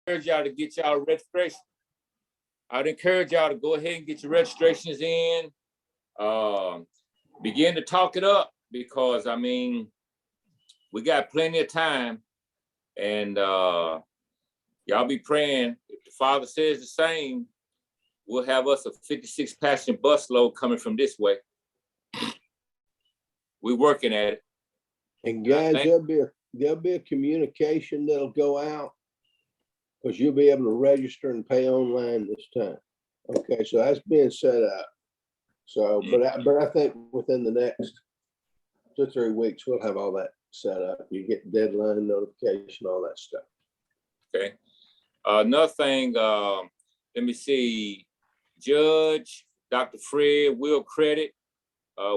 encourage y'all to get y'all registration. I'd encourage y'all to go ahead and get your registrations in. Begin to talk it up because I mean, we got plenty of time, and y'all be praying. If the Father says the same, we'll have us a 56 passenger bus load coming from this way. We're working at it. And guys, there'll be a communication that'll go out because you'll be able to register and pay online this time. Okay, so that's being set up. So, but I think within the next 2 or 3 weeks, we'll have all that set up. You get deadline notification, all that stuff. Okay. Another thing, let me see. Judge, Dr. Fred, will credit.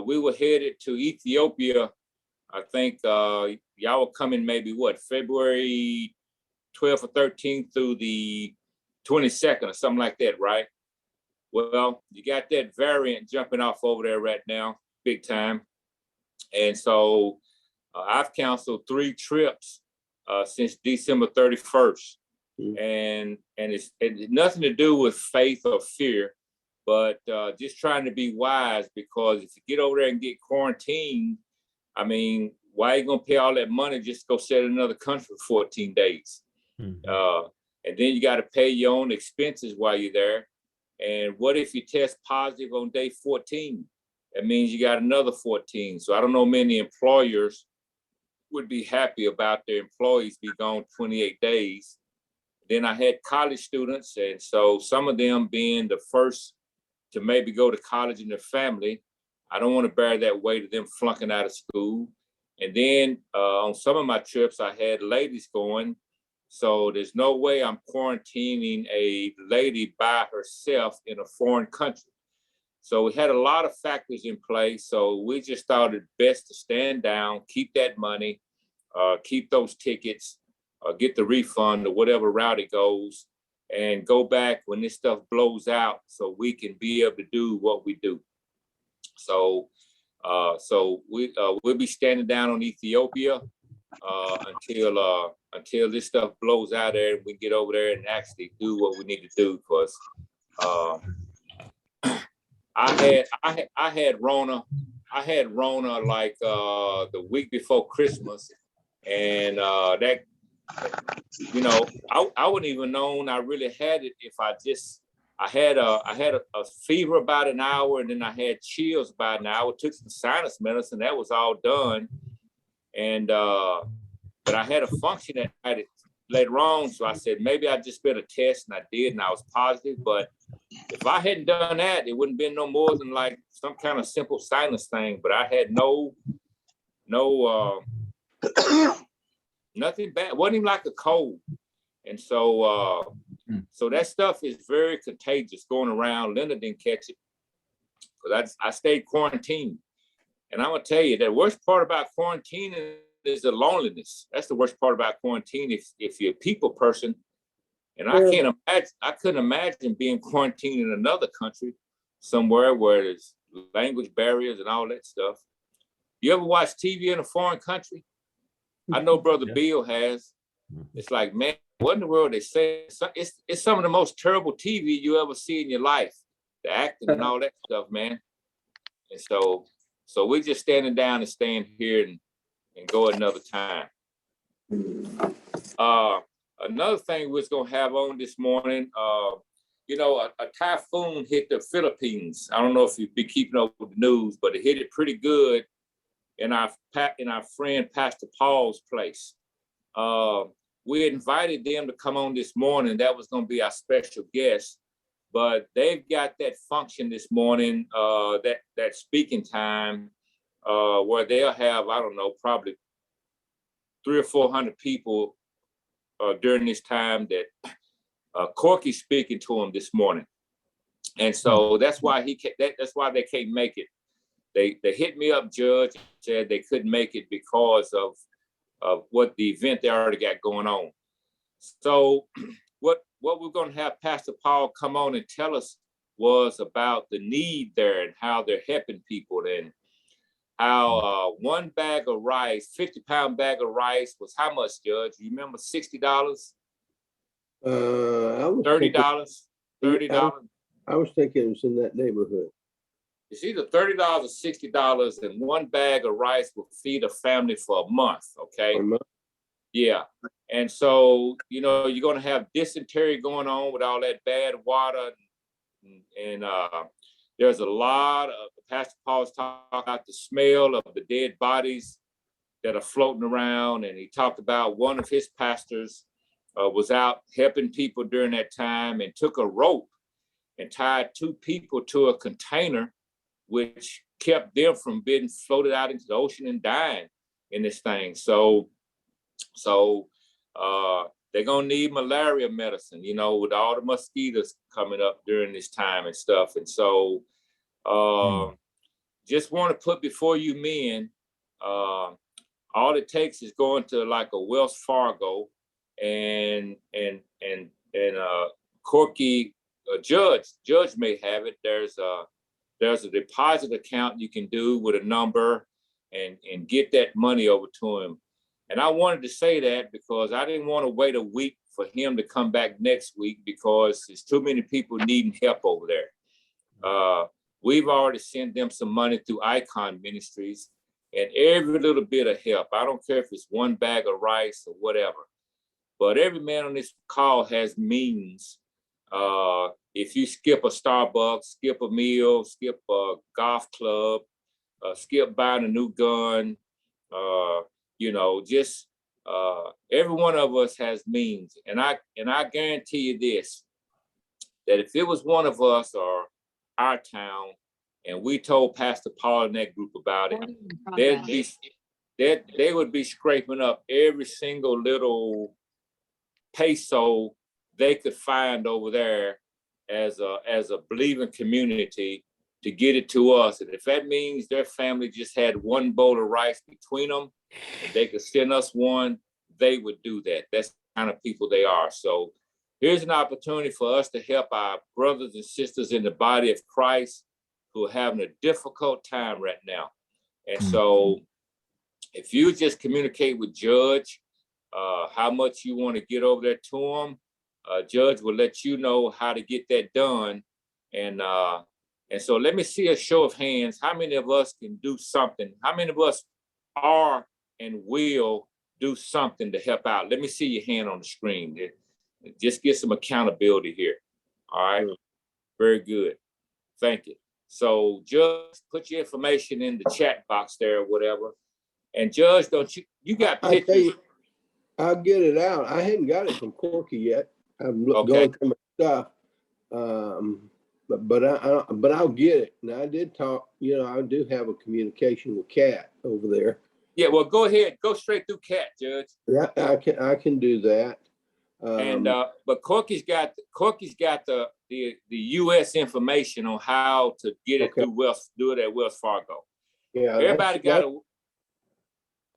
We were headed to Ethiopia. I think y'all were coming maybe February 12th or 13th through the 22nd or something like that, right? Well, you got that variant jumping off over there right now, big time. And so I've canceled 3 trips since December 31st. And it's nothing to do with faith or fear, but just trying to be wise, because if you get over there and get quarantined, I mean, why are you gonna pay all that money just to go sit in another country for 14 days? Mm-hmm. And then you got to pay your own expenses while you're there. And what if you test positive on day 14? That means you got another 14. So I don't know many employers would be happy about their employees be gone 28 days. Then I had college students, and so some of them being the first to maybe go to college in their family, I don't want to bear that weight of them flunking out of school. And then on some of my trips, I had ladies going. So there's no way I'm quarantining a lady by herself in a foreign country. So we had a lot of factors in play. So we just thought it best to stand down, keep that money, keep those tickets, get the refund or whatever route it goes, and go back when this stuff blows out so we can be able to do what we do. So we'll be standing down on Ethiopia until this stuff blows out there and we get over there and actually do what we need to do. Because I had Rona like the week before Christmas, and that, you know, I wouldn't even known I really had it if I had a fever about an hour, and then I had chills about an hour. Took some sinus medicine, that was all done, and but I had a function that I had it later on, so I said maybe I just better test, and I did, and I was positive. But if I hadn't done that, it wouldn't been no more than like some kind of simple sinus thing. But I had no nothing bad. It wasn't even like a cold. And so so that stuff is very contagious going around. Linda didn't catch it because I stayed quarantined. And I'm gonna tell you, the worst part about quarantining is the loneliness. That's the worst part about quarantine. If you're a people person, and I couldn't imagine being quarantined in another country, somewhere where there's language barriers and all that stuff. You ever watch TV in a foreign country? I know Brother Bill has. It's like, man, what in the world they say? It's some of the most terrible TV you ever see in your life. The acting and all that stuff, man. And so we're just standing down and staying here and go another time. Another thing we're gonna have on this morning, you know, a typhoon hit the Philippines. I don't know if you've been keeping up with the news, but it hit it pretty good in our friend Pastor Paul's place. We had invited them to come on this morning. That was going to be our special guest, but they've got that function this morning, that speaking time, where they'll have, I don't know, probably 300 or 400 people during this time that Corky's speaking to them this morning. And so that's why that's why they can't make it. They hit me up, Judge, and said they couldn't make it because of what the event they already got going on. So what we're going to have Pastor Paul come on and tell us was about the need there and how they're helping people, and how one bag of rice, 50-pound bag of rice was how much, Judge? You remember $60? I was $30, thinking, $30. I was thinking it was in that neighborhood. It's either $30 or $60, and one bag of rice will feed a family for a month. Okay. Yeah. And so, you know, you're going to have dysentery going on with all that bad water. And there's a lot of, Pastor Paul's talking about the smell of the dead bodies that are floating around. And he talked about one of his pastors was out helping people during that time and took a rope and tied 2 people to a container, which kept them from being floated out into the ocean and dying in this thing. So they're gonna need malaria medicine, you know, with all the mosquitoes coming up during this time and stuff. And so just want to put before you men, all it takes is going to like a Wells Fargo and Corky Judge may have it. There's a deposit account you can do with a number and get that money over to him. And I wanted to say that because I didn't want to wait a week for him to come back next week because there's too many people needing help over there. We've already sent them some money through Icon Ministries, and every little bit of help, I don't care if it's one bag of rice or whatever, but every man on this call has means. If you skip a Starbucks, skip a meal, skip a golf club, skip buying a new gun, you know, just every one of us has means. And I guarantee you this, that if it was one of us or our town and we told Pastor Paul and that group about it, they would be scraping up every single little peso they could find over there as a believing community to get it to us. And if that means their family just had one bowl of rice between them and they could send us one, they would do that. That's the kind of people they are. So here's an opportunity for us to help our brothers and sisters in the body of Christ who are having a difficult time right now. And so if you just communicate with Judge how much you want to get over there to him, Judge will let you know how to get that done. And so let me see a show of hands. How many of us can do something? How many of us are and will do something to help out? Let me see your hand on the screen. Just get some accountability here. All right. Very good. Thank you. So Judge, put your information in the chat box there or whatever. And Judge, you got pictures? I'll get it out. I hadn't got it from Corky yet. I'm going through my stuff. But I'll get it. Now I did talk, you know, I do have a communication with Kat over there. Yeah, well, go ahead. Go straight through Kat, Judge. Yeah, I can do that. But Corky's got the US information on how to get it through do it at Wells Fargo. Yeah. Everybody got to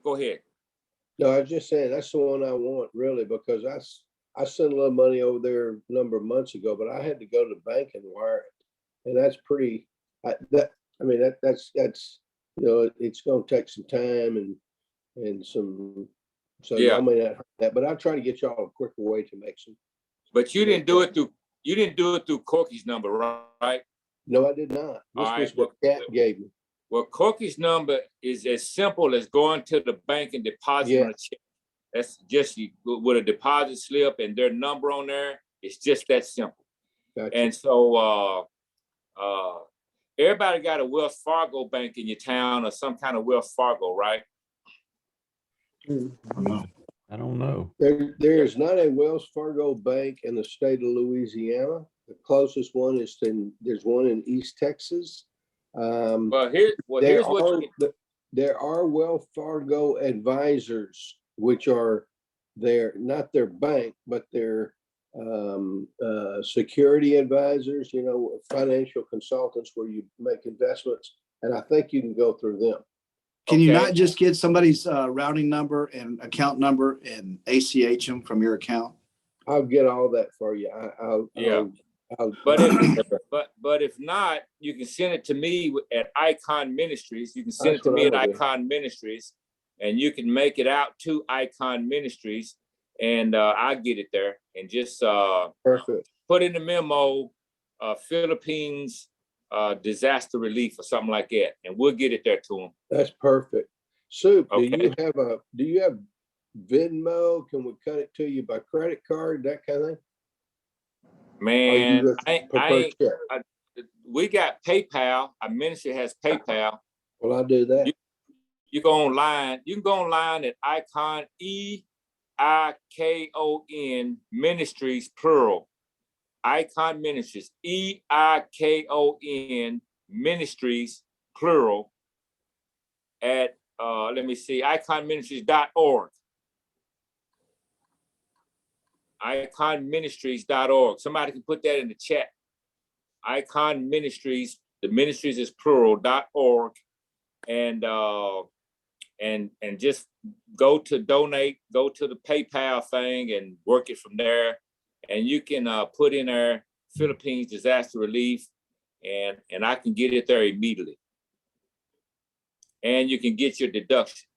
go ahead. No, I was just saying that's the one I want really, because I sent a little money over there a number of months ago, but I had to go to the bank and wire it. And that's pretty, that's, you know, it's going to take some time and some, so y'all may not have that, but I'll try to get y'all a quicker way to make some. But you didn't do it through Corky's number, right? No, I did not. This was what Kat gave me. Well, Corky's number is as simple as going to the bank and depositing a check. That's just with a deposit slip and their number on there. It's just that simple. Gotcha. And so everybody got a Wells Fargo bank in your town or some kind of Wells Fargo, right? I don't know. There's not a Wells Fargo bank in the state of Louisiana. The closest one is there's one in East Texas. There are Wells Fargo advisors, which are not their bank, but they're security advisors, you know, financial consultants where you make investments. And I think you can go through them. Can you not just get somebody's routing number and account number and ACH them from your account? I'll get all that for you. But if not, you can send it to me at Icon Ministries. You can send it to me at Icon Ministries, and you can make it out to Icon Ministries, and I'll get it there and just Perfect. put in the memo, Philippines disaster relief or something like that, and we'll get it there to them. That's perfect. Soup, Okay. do you have Venmo? Can we cut it to you by credit card, that kind of thing? Man, Prefer check? we got PayPal. Our ministry has PayPal. Well, I'll do that. You go online. You can go online at Icon EIKON Ministries plural. Icon Ministries EIKON Ministries plural at let me see, iconministries.org. iconministries.org. Somebody can put that in the chat. Icon Ministries, the ministries is plural.org, and just go to donate, go to the PayPal thing and work it from there. And you can put in there Philippines disaster relief, and I can get it there immediately. And you can get your deduction.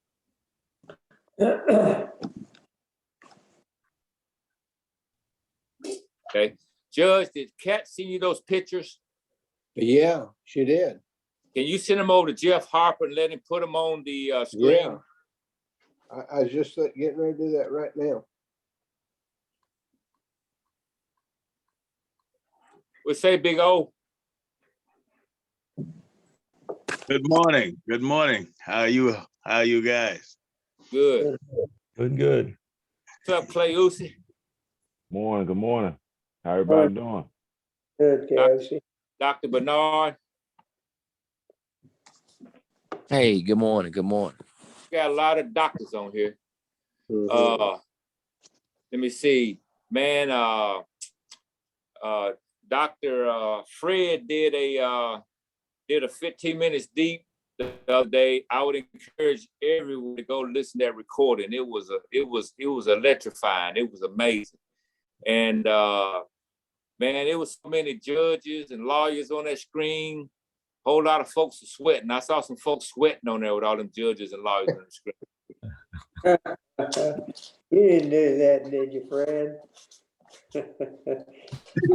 Okay. Judge, did Kat send you those pictures? Yeah, she did. Can you send them over to Jeff Harper and let him put them on the screen? Yeah. I was just getting ready to do that right now. We'll say Big O. Good morning. Good morning. How are you guys? Good. Good. What's up, Clay Uzi? Morning, good morning. How everybody doing? Good, Casey. Dr. Bernard. Hey, good morning. Good morning. Got a lot of doctors on here. Mhm. Let me see. Man, Dr. Fred did a 15 minutes deep the other day. I would encourage everyone to go listen to that recording. It was electrifying. It was amazing. And man, there was so many judges and lawyers on that screen. Whole lot of folks were sweating. I saw some folks sweating on there with all them judges and lawyers on the screen. You didn't do that, did you, Fred? I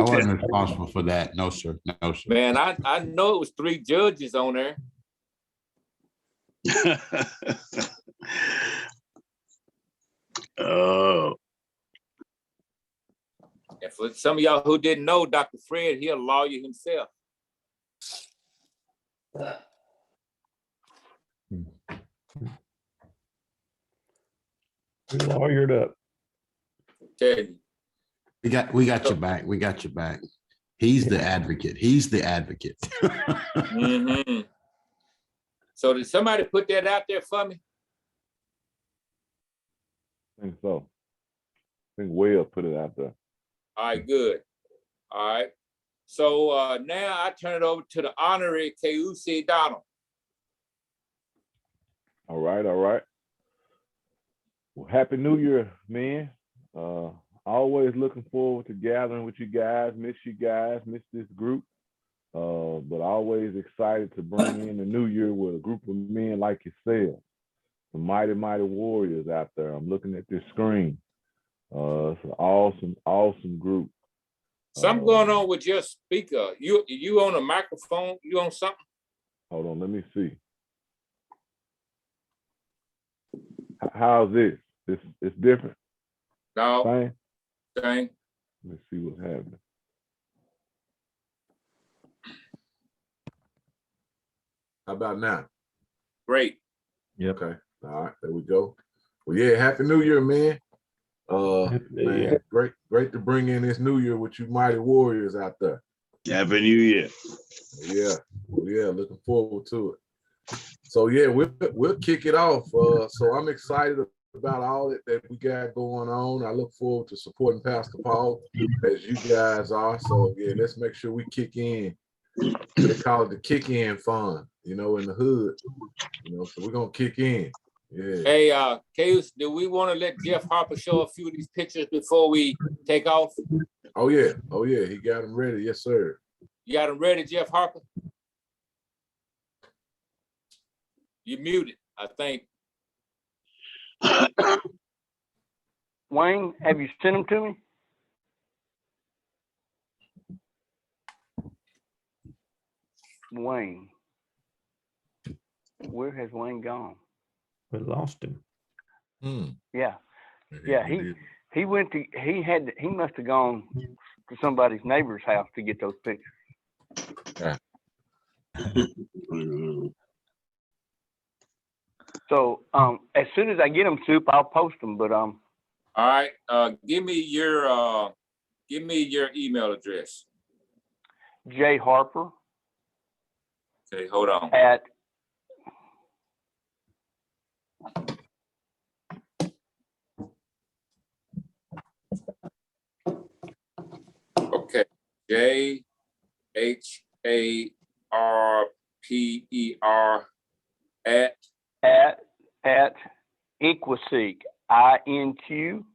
wasn't responsible for that. No, sir. No, sir. Man, I know it was 3 judges on there. Oh, And for some of y'all who didn't know, Dr. Fred, he a lawyer himself. We lawyered up. Tell you. We got your back. We got your back. He's the advocate. He's the advocate. Mm-hmm. So did somebody put that out there for me? I think so. I think Will put it out there. All right, good. All right. So now I turn it over to the honorary K.U.C. Donald. All right. Well, Happy New Year, man. Always looking forward to gathering with you guys. Miss you guys, miss this group. But always excited to bring in the new year with a group of men like yourself. Some mighty warriors out there. I'm looking at this screen. It's an awesome group. Something going on with your speaker. You on a microphone? You on something? Hold on, let me see. How's this? It's different. No. Same? Same. Let's see what's happening. How about now? Great. Yep. Okay. All right, there we go. Well, yeah, Happy New Year, man. Man, great to bring in this new year with you mighty warriors out there. Happy New Year. Yeah, looking forward to it. So yeah, we'll kick it off. So I'm excited about all that we got going on. I look forward to supporting Pastor Paul as you guys are. So yeah, let's make sure we kick in. They call it the kick in fun, in the hood. So we're gonna kick in. Yeah. Hey, Case, do we want to let Jeff Harper show a few of these pictures before we take off? Oh yeah, he got them ready. Yes, sir. You got them ready, Jeff Harper? You muted, I think. Wayne, have you sent them to me? Wayne. Where has Wayne gone? We lost him. Yeah. Yeah, he went to he must have gone to somebody's neighbor's house to get those pictures. So as soon as I get them, Soup, I'll post them. But All right, give me your email address. Jay Harper Okay, hold on. at Okay, JHARPER at Inquaseek, INQ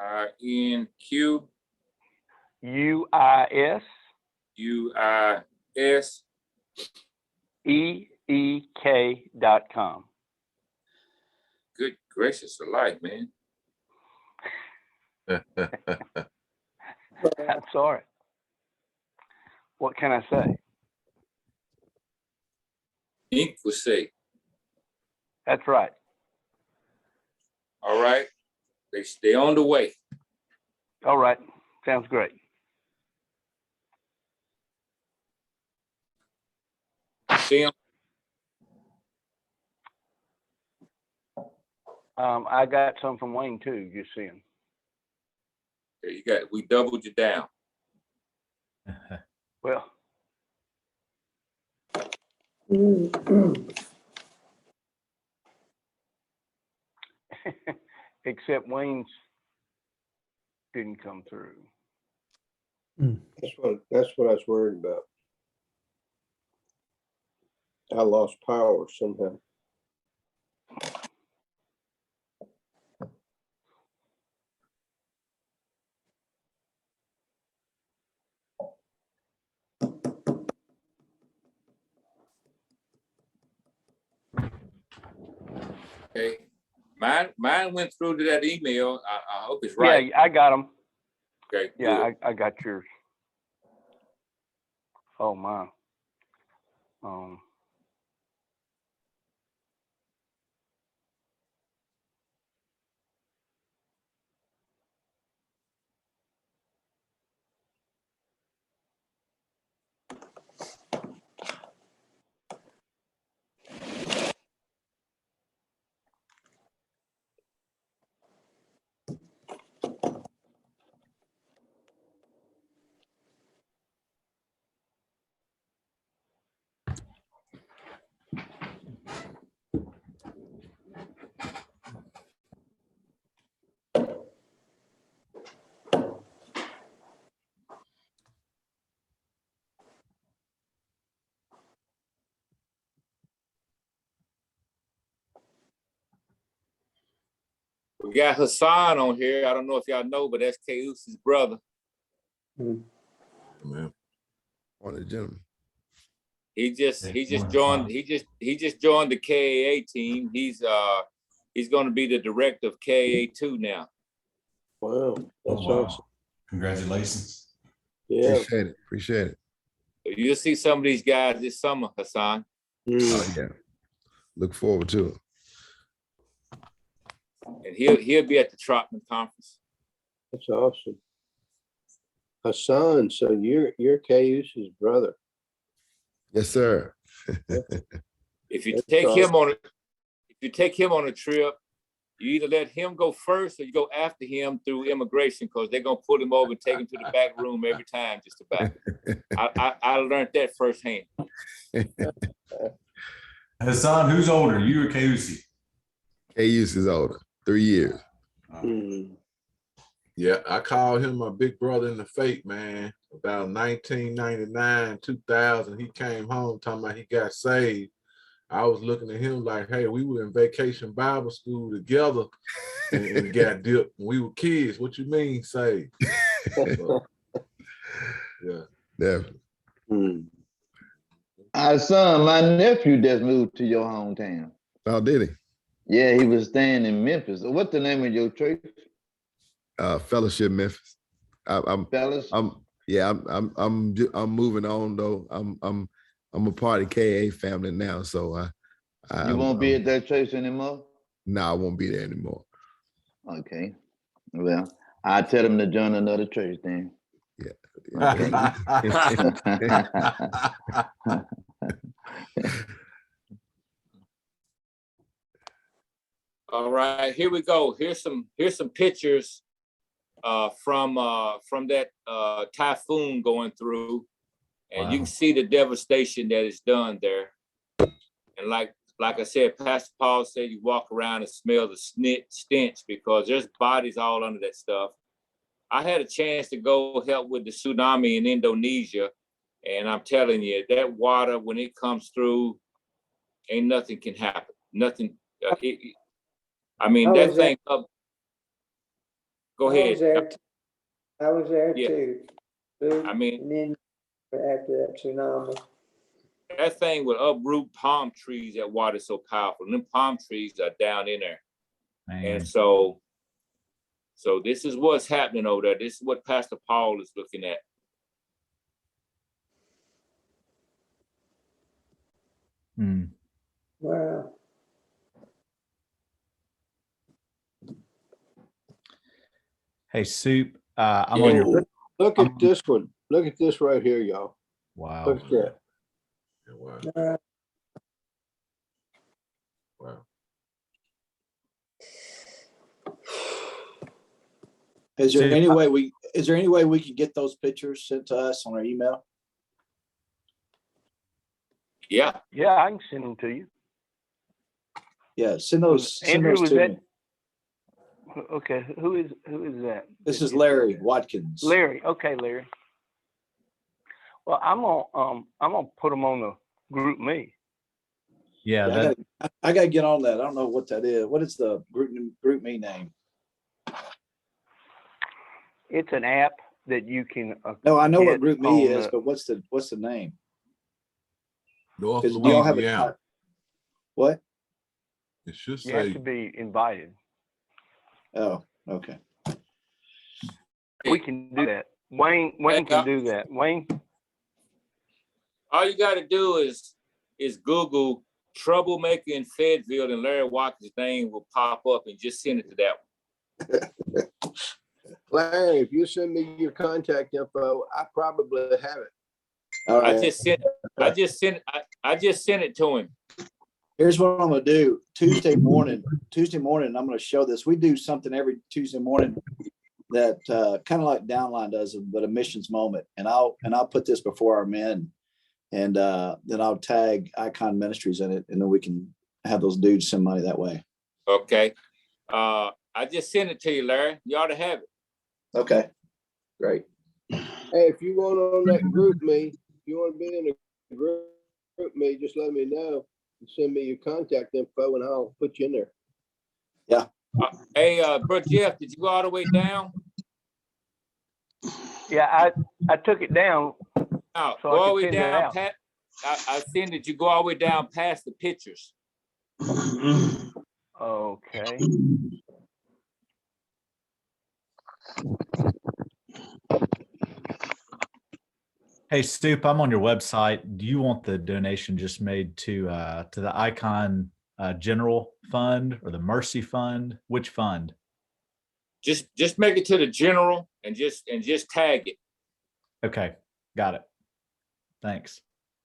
INQ UIS UIS EEK.com. Good gracious alive, man. I'm sorry. What can I say? Inquaseek. That's right. All right, they on the way. All right. Sounds great. See 'em? I got some from Wayne too, just seeing. There you got. We doubled you down. Well, except Wayne's didn't come through. That's what I was worried about. I lost power somehow. Okay, mine went through to that email. I hope it's right. Yeah, I got them. Okay, Yeah, good. I got yours. Oh my. We got Hassan on here. I don't know if y'all know, but that's K-Us's brother. Man. On the gentleman. He just joined the KAA team. He's going to be the director of KAA2 now. Wow, that's awesome. Congratulations. Yeah. Appreciate it. You'll see some of these guys this summer, Hassan. Oh yeah. Look forward to it. And he'll be at the Trotman conference. That's awesome. Hassan, so you're Cayuse's brother. Yes, sir. If you take him on a trip, you either let him go first or you go after him through immigration, because they're gonna pull him over and take him to the back room every time, just about. I learned that firsthand. Hassan, who's older, you or Kayusi? Cayuse is older, 3 years. Yeah, I call him my big brother in the faith, man. About 1999, 2000, he came home talking about he got saved. I was looking at him like, hey, we were in vacation Bible school together and got dipped when we were kids. What you mean saved? So, yeah. Definitely. Son, my nephew just moved to your hometown. Oh, did he? Yeah, he was staying in Memphis. What's the name of your church? Fellowship Memphis. Fellas, Yeah, I'm moving on though. I'm a part of KA family now, so you won't be at that church anymore? No, I won't be there anymore. Okay. Well, I tell them to join another church then. Yeah. Okay. All right, here we go. Here's some pictures from that typhoon going through, and you can see the devastation that is done there. And like I said, Pastor Paul said you walk around and smell the stench because there's bodies all under that stuff. I had a chance to go help with the tsunami in Indonesia, and I'm telling you, that water, when it comes through, ain't nothing can happen. Nothing. I mean, that thing up. Go ahead. I was there Yeah. too. I mean, and then after that tsunami. That thing would uproot palm trees. That water's so powerful. And them palm trees are down in there. Man. And so this is what's happening over there. This is what Pastor Paul is looking at. Wow. Hey, Soup. I'm on your. Look at this one. Look at this right here, y'all. Wow. Look at that. Wow. Wow. Is there any way we could get those pictures sent to us on our email? Yeah. Yeah, I can send them to you. Yeah, send those Andrew, was to that? me. Okay, who is that? This is Larry Watkins. Larry. Okay, Larry. Well, I'm gonna put them on the group me. Yeah, I gotta get on that. I don't know what that is. What is the group me name? It's an app that you can. No, I know what get group me on is, but what's the name? North Do y'all have Louisiana. What? It should You have say to be invited. Oh, okay. We can do that. Wayne can do that. Wayne. All you got to do is Google troublemaker in Fayetteville, and Larry Watkins' name will pop up, and just send it to that one. Larry, if you send me your contact info, I probably have it. All right. I just sent it to him. Here's what I'm gonna do. Tuesday morning, I'm gonna show this. We do something every Tuesday morning that kind of like Downline does, but a missions moment. And I'll put this before our men, and then I'll tag Icon Ministries in it, and then we can have those dudes send money that way. Okay. I just sent it to you, Larry. You ought to have it. Okay. Great. Hey, if you want on that group me, if you want to be in a group me, just let me know. Send me your contact info and I'll put you in there. Yeah. Hey, bro, Jeff, did you go all the way down? Yeah, I took it down. No, so go I all the way could send it down. out. I seen that you go all the way down past the pictures. Okay. Hey, Stoop, I'm on your website. Do you want the donation just made to the Icon General Fund or the Mercy Fund? Which fund? Just make it to the general and just tag it. Okay, got it. Thanks.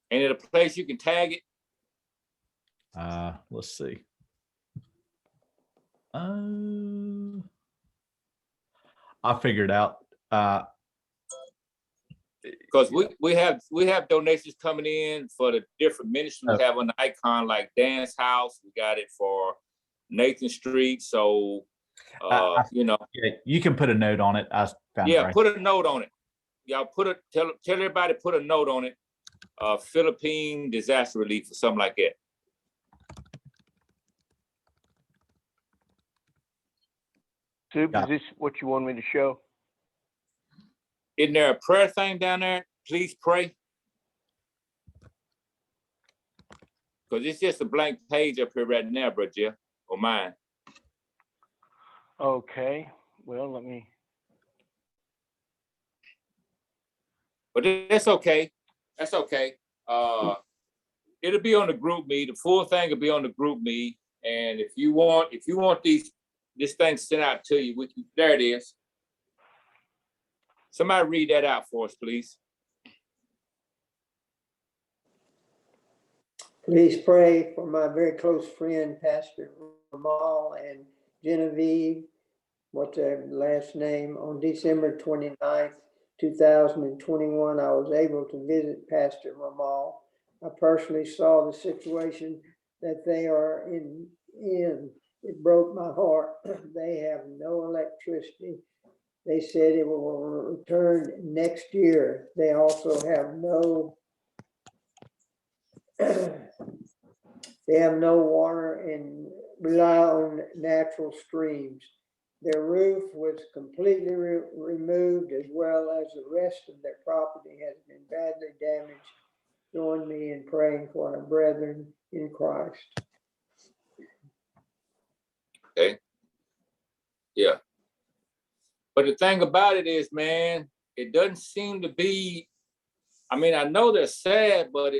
And at a place you can tag it. Let's see. I figured out. Because we have donations coming in for the different ministries we have on the Icon, like Dance House. We got it for Nathan Street. So you know, yeah, you can put a note on it. I found it right. Put a note on it. Y'all tell everybody put a note on it. Philippine disaster relief or something like that. Soup, is this what you want me to show? Isn't there a prayer thing down there? Please pray. Because it's just a blank page up here right now, bro, Jeff, or mine. Okay. Well, let me But that's okay. That's okay. It'll be on the group me. The full thing will be on the group me. And if you want this thing sent out to you, there it is. Somebody read that out for us, please. Please pray for my very close friend, Pastor Ramal and Genevieve, what's their last name, on December 29th, 2021, I was able to visit Pastor Ramal. I personally saw the situation that they are in. It broke my heart. They have no electricity. They said it will return next year. They also have no they have no water and rely on natural streams. Their roof was completely removed, as well as the rest of their property has been badly damaged. Join me in praying for our brethren in Christ. Okay. Yeah. But the thing about it is, man, it doesn't seem to be, I mean, I know they're sad, but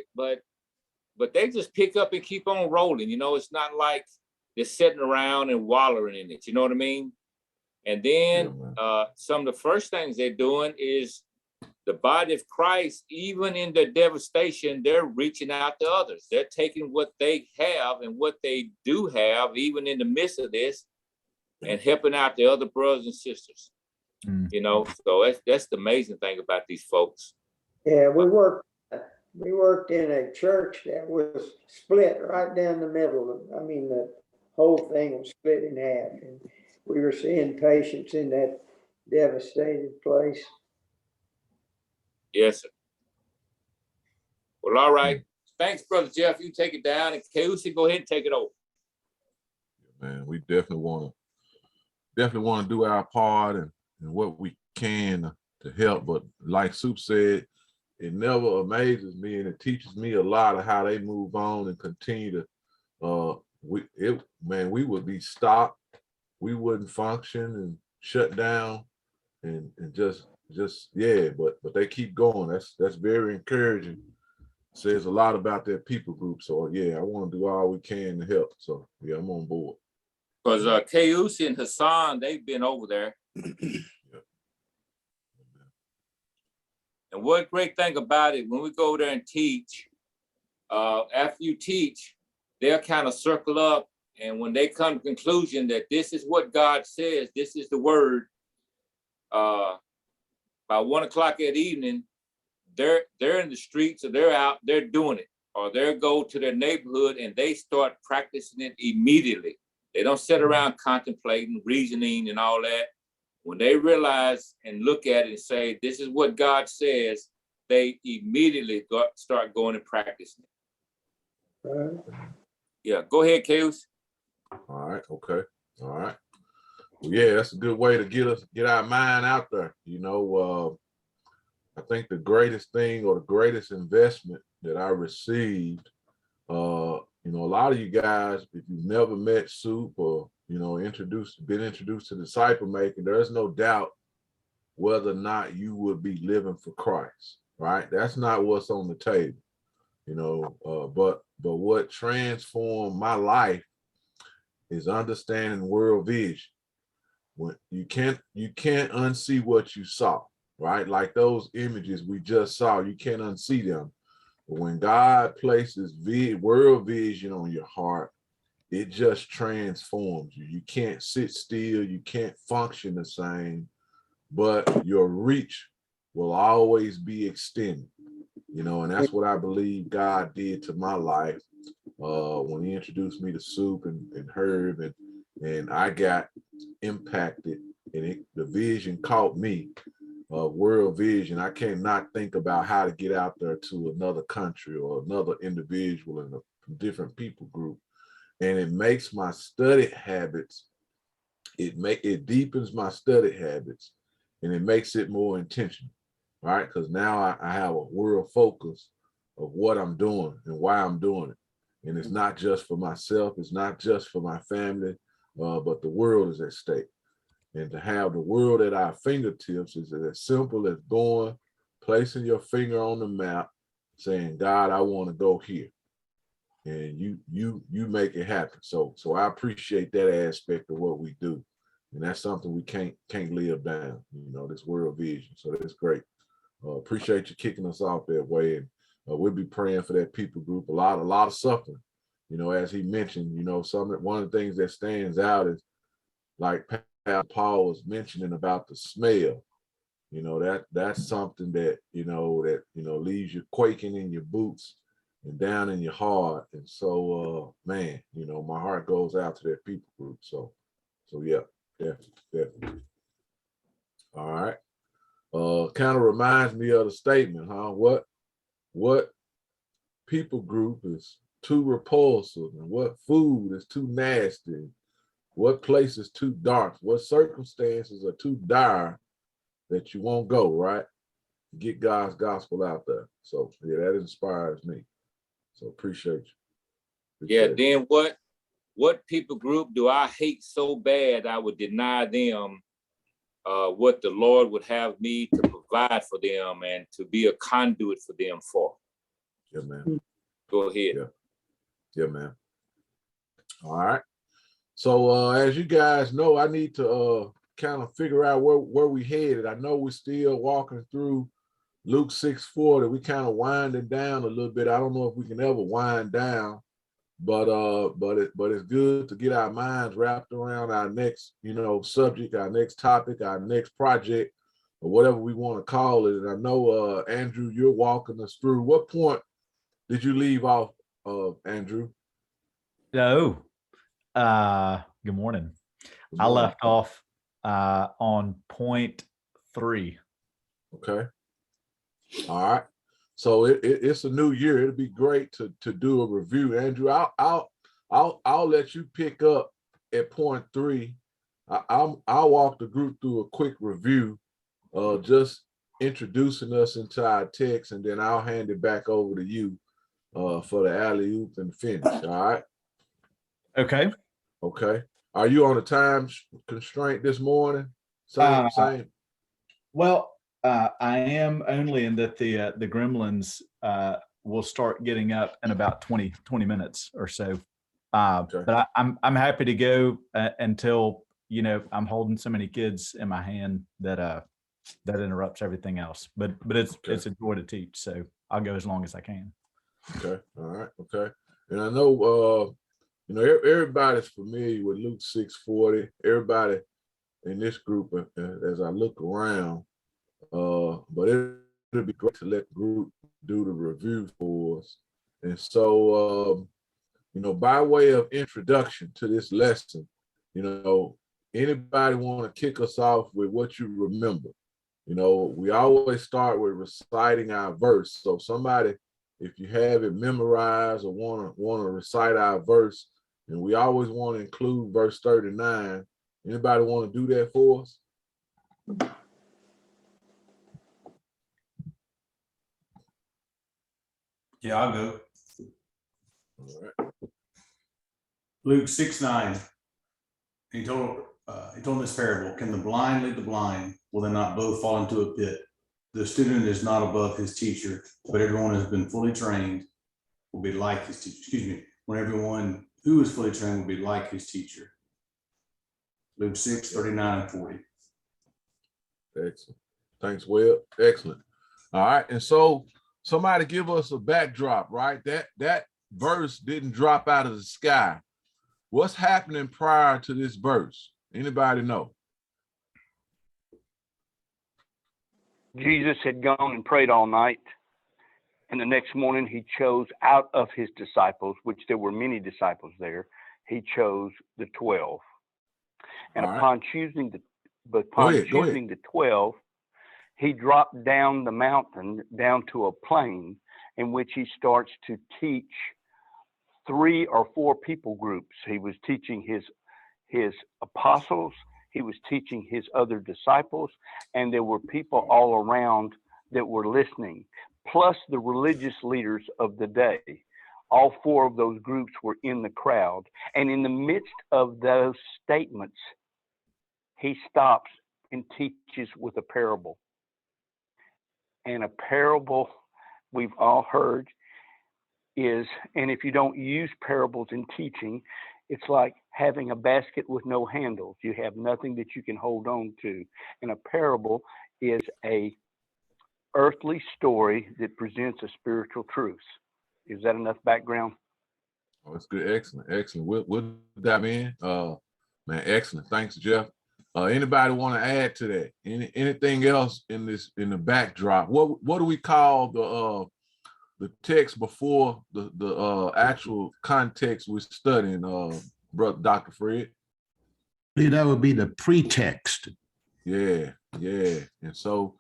they just pick up and keep on rolling. You know, it's not like they're sitting around and wallowing in it. You know what I mean? And then some of the first things they're doing is the body of Christ, even in their devastation, they're reaching out to others. They're taking what they have and what they do have, even in the midst of this, and helping out the other brothers and sisters. You know, so that's the amazing thing about these folks. Yeah, we worked in a church that was split right down the middle. I mean, the whole thing was split in half, and we were seeing patients in that devastated place. Yes, sir. Well, all right. Thanks, Brother Jeff. You take it down, and KUC, go ahead and take it over. Man, we definitely want to do our part and what we can to help. But like Soup said, it never amazes me, and it teaches me a lot of how they move on and continue to. We would be stopped, we wouldn't function and shut down, and just yeah. But they keep going. That's very encouraging. Says a lot about their people group. So yeah, I want to do all we can to help. So yeah, I'm on board. Because KUC and Hassan, they've been over there. And what great thing about it, when we go there and teach, after you teach, they'll kind of circle up. And when they come to conclusion that this is what God says, this is the word, by 1 o'clock that evening, they're in the streets, or they're out, they're doing it, or they'll go to their neighborhood and they start practicing it immediately. They don't sit around contemplating, reasoning and all that. When they realize and look at it and say, this is what God says, they immediately start going and practicing it. Yeah, go ahead, Chaos. All right, okay. All right. Well, yeah, that's a good way to get our mind out there. You know, I think the greatest thing or the greatest investment that I received, you know, a lot of you guys, if you've never met Soup or, you know, been introduced to disciple making, there's no doubt whether or not you would be living for Christ, right? That's not what's on the table, you know, but what transformed my life is understanding world vision. When you can't unsee what you saw, right? Like those images we just saw, you can't unsee them. But when God places world vision on your heart, it just transforms you. You can't sit still, you can't function the same, but your reach will always be extended, you know, and that's what I believe God did to my life when he introduced me to Soup and Herb, and I got impacted, and the vision caught me, world vision. I cannot think about how to get out there to another country or another individual in a different people group. And it makes my study habits, it deepens my study habits, and it makes it more intentional, right? Because now I have a world focus of what I'm doing and why I'm doing it. And it's not just for myself, it's not just for my family, but the world is at stake. And to have the world at our fingertips is as simple as going placing your finger on the map, saying, God, I want to go here. And you make it happen. So I appreciate that aspect of what we do. And that's something we can't live down, this world vision. So that's great. Appreciate you kicking us off that way. And we'll be praying for that people group. A lot of suffering, as he mentioned, one of the things that stands out is like Paul was mentioning about the smell. That's something that leaves you quaking in your boots and down in your heart. And so man, my heart goes out to that people group. So yeah, definitely. All right. Kind of reminds me of the statement, huh? What people group is too repulsive, and what food is too nasty, what place is too dark, what circumstances are too dire that you won't go, right? Get God's gospel out there. So yeah, that inspires me. So appreciate you. Then what people group do I hate so bad I would deny them what the Lord would have me to provide for them and to be a conduit for them for. Yeah, man. Go ahead. Yeah, man. All right. So as you guys know, I need to kind of figure out where we headed. I know we're still walking through Luke 6:40. We kind of winding down a little bit. I don't know if we can ever wind down, but it's good to get our minds wrapped around our next, subject, our next topic, our next project, or whatever we want to call it. And I know Andrew, you're walking us through. What point did you leave off of, Andrew? Good morning. I left off on point 3. Okay. All right. So it's a new year. It'll be great to do a review. Andrew, I'll let you pick up at point 3. I'll walk the group through a quick review, just introducing us into our text, and then I'll hand it back over to you for the alley-oop and finish. All right. Okay. Okay. Are you on a time constraint this morning? Same. Well, I am, only in that the gremlins will start getting up in about 20 minutes or so. Okay. But I'm happy to go until I'm holding so many kids in my hand that interrupts everything else. But it's a joy to teach, so I'll go as long as I can. Okay. All right. Okay. And I know everybody's familiar with Luke 6:40. Everybody in this group, as I look around, but it'll be great to let the group do the review for us. And so, by way of introduction to this lesson, anybody want to kick us off with what you remember? We always start with reciting our verse. So somebody, if you have it memorized or want to recite our verse, and we always want to include verse 39. Anybody want to do that for us? Yeah, I'll go. All right. Luke 6:9. He told this parable: can the blind lead the blind? Will they not both fall into a pit? The student is not above his teacher, but everyone who has been fully trained will be like his teacher. When everyone who is fully trained will be like his teacher. Luke 6:39 and 40. Excellent. Thanks, Webb. Excellent. All right. And so somebody give us a backdrop, right? That verse didn't drop out of the sky. What's happening prior to this verse? Anybody know? Jesus had gone and prayed all night. And the next morning he chose out of his disciples, which there were many disciples there, he chose the 12. And upon choosing the 12, he dropped down the mountain down to a plain in which he starts to teach 3 or 4 people groups. He was teaching his apostles, he was teaching his other disciples, and there were people all around that were listening, plus the religious leaders of the day. All 4 of those groups were in the crowd. And in the midst of those statements, he stops and teaches with a parable. And a parable we've all heard is, and if you don't use parables in teaching, it's like having a basket with no handles. You have nothing that you can hold on to. And a parable is a earthly story that presents a spiritual truth. Is that enough background? Oh, that's good. Excellent. Excellent. We'll dive in. Man, excellent. Thanks, Jeff. Anybody want to add to that? Anything else in the backdrop? What do we call the text before the actual context we're studying, brother Dr. Fred? That would be the pretext. Yeah, yeah. And so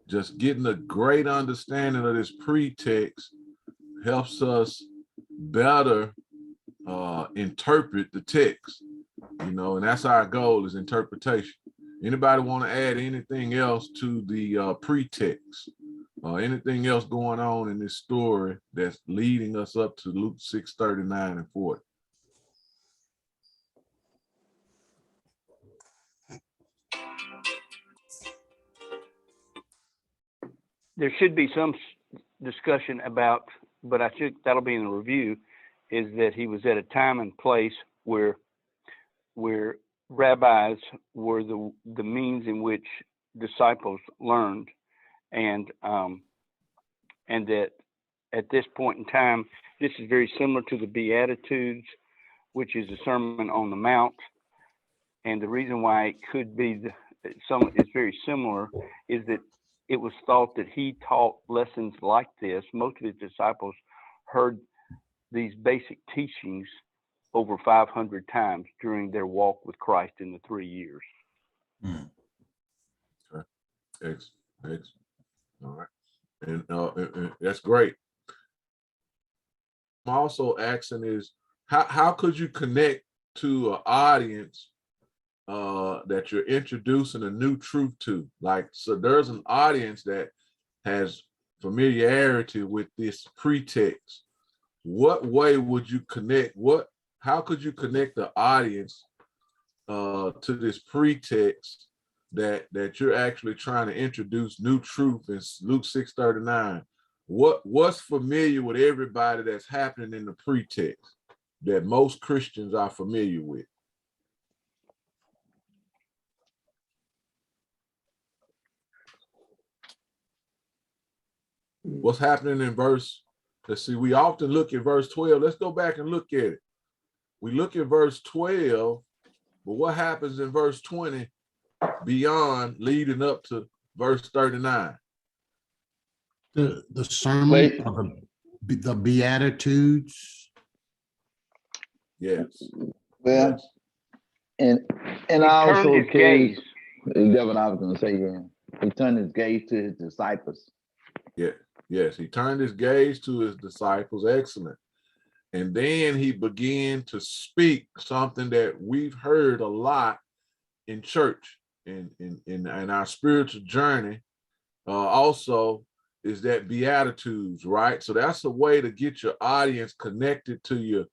just getting a great understanding of this pretext helps us better interpret the text, and that's our goal, is interpretation. Anybody want to add anything else to the pretext? Anything else going on in this story that's leading us up to Luke 6:39 and 40? There should be some discussion about, but I think that'll be in the review, is that he was at a time and place where rabbis were the means in which disciples learned, and that at this point in time, this is very similar to the Beatitudes, which is the Sermon on the Mount. And the reason why it could be it's very similar is that it was thought that he taught lessons like this. Most of his disciples heard these basic teachings over 500 times during their walk with Christ in the 3 years. Okay. Excellent. All right. And that's great. I'm also asking is, how could you connect to an audience that you're introducing a new truth to? Like, so there's an audience that has familiarity with this pretext. What way would you connect? How could you connect the audience to this pretext that you're actually trying to introduce new truth in Luke 6:39? What's familiar with everybody that's happening in the pretext that most Christians are familiar with? What's happening in verse? Let's see, we often look at verse 12. Let's go back and look at it. We look at verse 12, but what happens in verse 20 beyond leading up to verse 39? The sermon of the Beatitudes. Yes. Well, yes. and also turned his gaze. That's what I was going to say. Yeah, he turned his gaze to his disciples. Yeah. Yes, he turned his gaze to his disciples. Excellent. And then he began to speak something that we've heard a lot in church, in our spiritual journey. Also, is that Beatitudes, right? So that's a way to get your audience connected to your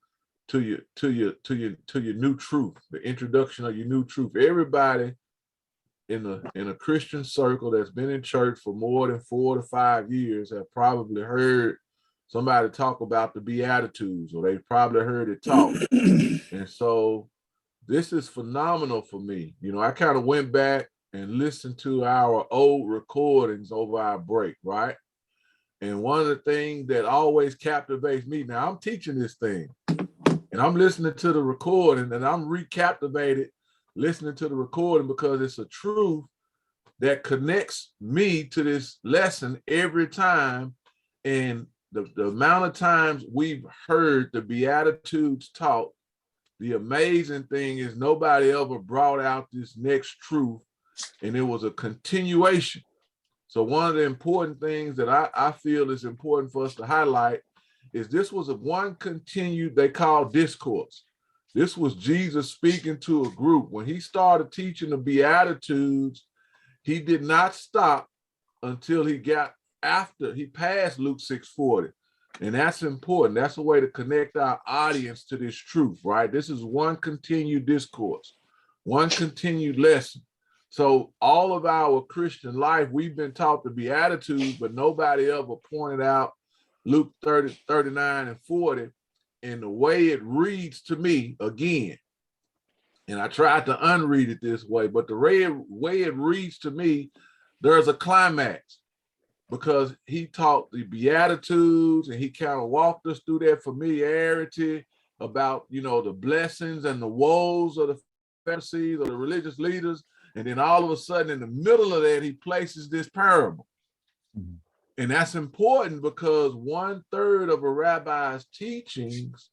new truth, the introduction of your new truth. Everybody in a Christian circle that's been in church for more than 4 to 5 years have probably heard somebody talk about the Beatitudes, or they've probably heard it taught. And so this is phenomenal for me. I kind of went back and listened to our old recordings over our break, right? And one of the things that always captivates me, now I'm teaching this thing and I'm listening to the recording and I'm recaptivated listening to the recording, because it's a truth that connects me to this lesson every time. And the amount of times we've heard the Beatitudes taught, the amazing thing is nobody ever brought out this next truth, and it was a continuation. So one of the important things that I feel is important for us to highlight is this was one continued, they call discourse. This was Jesus speaking to a group. When he started teaching the Beatitudes, he did not stop until he passed Luke 6:40. And that's important. That's a way to connect our audience to this truth, right? This is one continued discourse, one continued lesson. So all of our Christian life, we've been taught the Beatitudes, but nobody ever pointed out Luke 30, 39, and 40. And the way it reads to me, again, and I tried to unread it this way, but the way it reads to me, there's a climax, because he taught the Beatitudes and he kind of walked us through that familiarity about, you know, the blessings and the woes of the Pharisees or the religious leaders. And then all of a sudden in the middle of that, he places this parable. Mhm. And that's important because 1/3 of a rabbi's teachings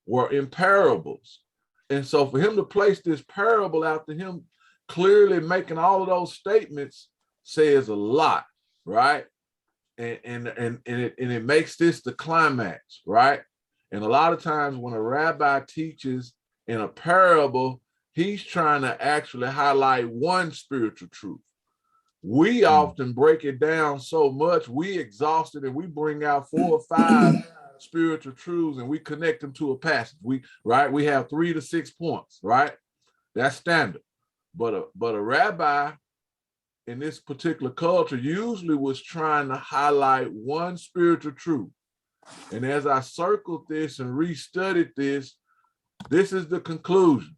were in parables. And so for him to place this parable after him clearly making all of those statements says a lot, right? And it makes this the climax, right? And a lot of times when a rabbi teaches in a parable, he's trying to actually highlight one spiritual truth. We often break it down so much, we exhaust it, and we bring out 4 or 5 spiritual truths and we connect them to a passage. We have 3 to 6 points, right? That's standard. But a rabbi in this particular culture usually was trying to highlight one spiritual truth. And as I circled this and restudied this, this is the conclusion.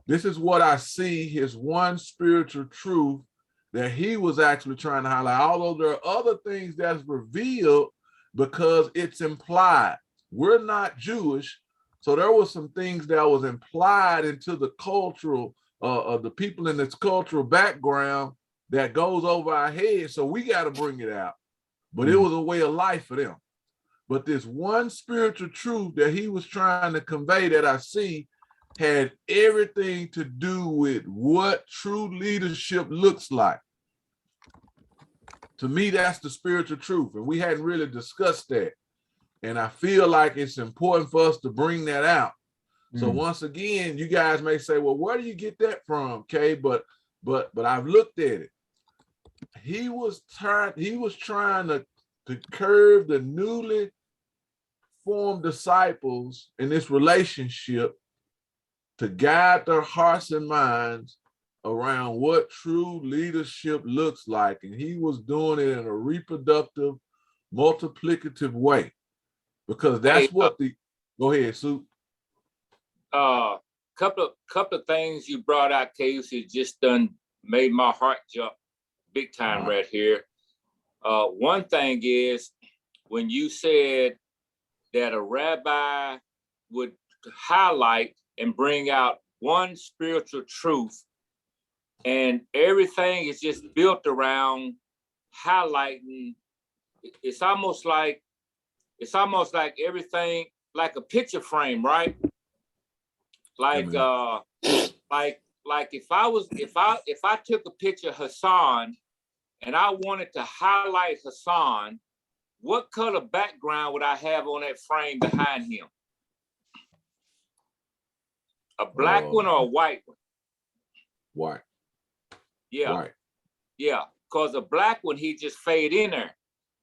This is what I see, his one spiritual truth that he was actually trying to highlight, although there are other things that's revealed because it's implied. We're not Jewish, so there was some things that was implied into the cultural, of the people in this cultural background that goes over our heads, so we got to bring it out. But it was a way of life for them. But this one spiritual truth that he was trying to convey that I see had everything to do with what true leadership looks like. To me, that's the spiritual truth, and we hadn't really discussed that. And I feel like it's important for us to bring that out. So once again, you guys may say, well, where do you get that from, Kay? But I've looked at it. He was trying to curve the newly formed disciples in this relationship to guide their hearts and minds around what true leadership looks like. And he was doing it in a reproductive, multiplicative way, because that's go ahead, Sue. Couple of things you brought out, Casey, just done made my heart jump big time right here. One thing is when you said that a rabbi would highlight and bring out one spiritual truth, and everything is just built around highlighting. It's almost like everything like a picture frame, right? Like if I took a picture of Hassan and I wanted to highlight Hassan, what color background would I have on that frame behind him? A black one or a white one? White. Yeah. White. Yeah, because a black one, he just fade in there.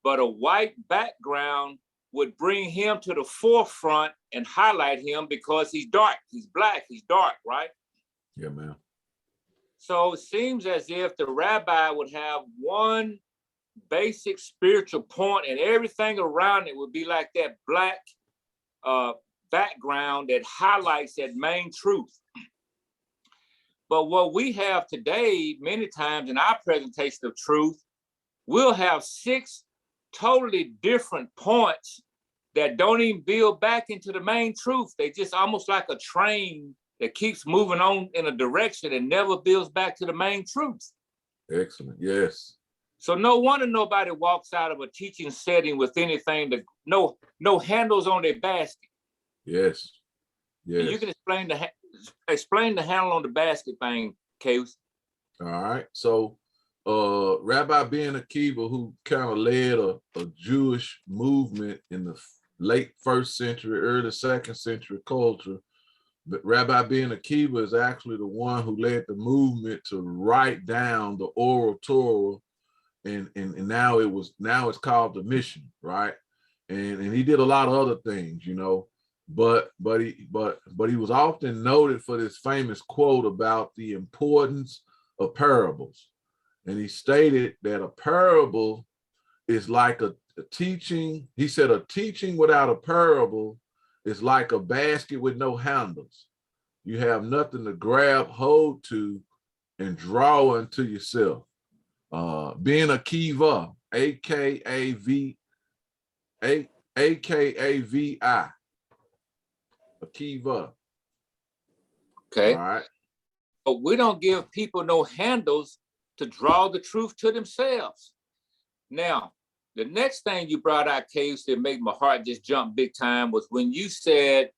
But a white background would bring him to the forefront and highlight him because he's dark, he's black, he's dark, right? Yeah, man. So it seems as if the rabbi would have one basic spiritual point and everything around it would be like that black background that highlights that main truth. But what we have today, many times in our presentation of truth, we'll have 6 totally different points that don't even build back into the main truth. They just almost like a train that keeps moving on in a direction and never builds back to the main truth. Excellent. Yes. So no wonder nobody walks out of a teaching setting with anything that no handles on their basket. Yes. Yes. And you can explain the handle on the basket thing, Case. All right. So Rabbi Ben Akiva, who kind of led a Jewish movement in the late 1st century, early 2nd century culture, but Rabbi Ben Akiva is actually the one who led the movement to write down the oral Torah, and now it's called the Mission, right? And he did a lot of other things, you know, but he was often noted for this famous quote about the importance of parables. And he stated that a parable is like a teaching. He said a teaching without a parable is like a basket with no handles. You have nothing to grab hold to and draw unto yourself. Being a kiva, AKAVI, a kiva. Okay. All right. But we don't give people no handles to draw the truth to themselves. Now, the next thing you brought out, Case, that made my heart just jump big time was when you said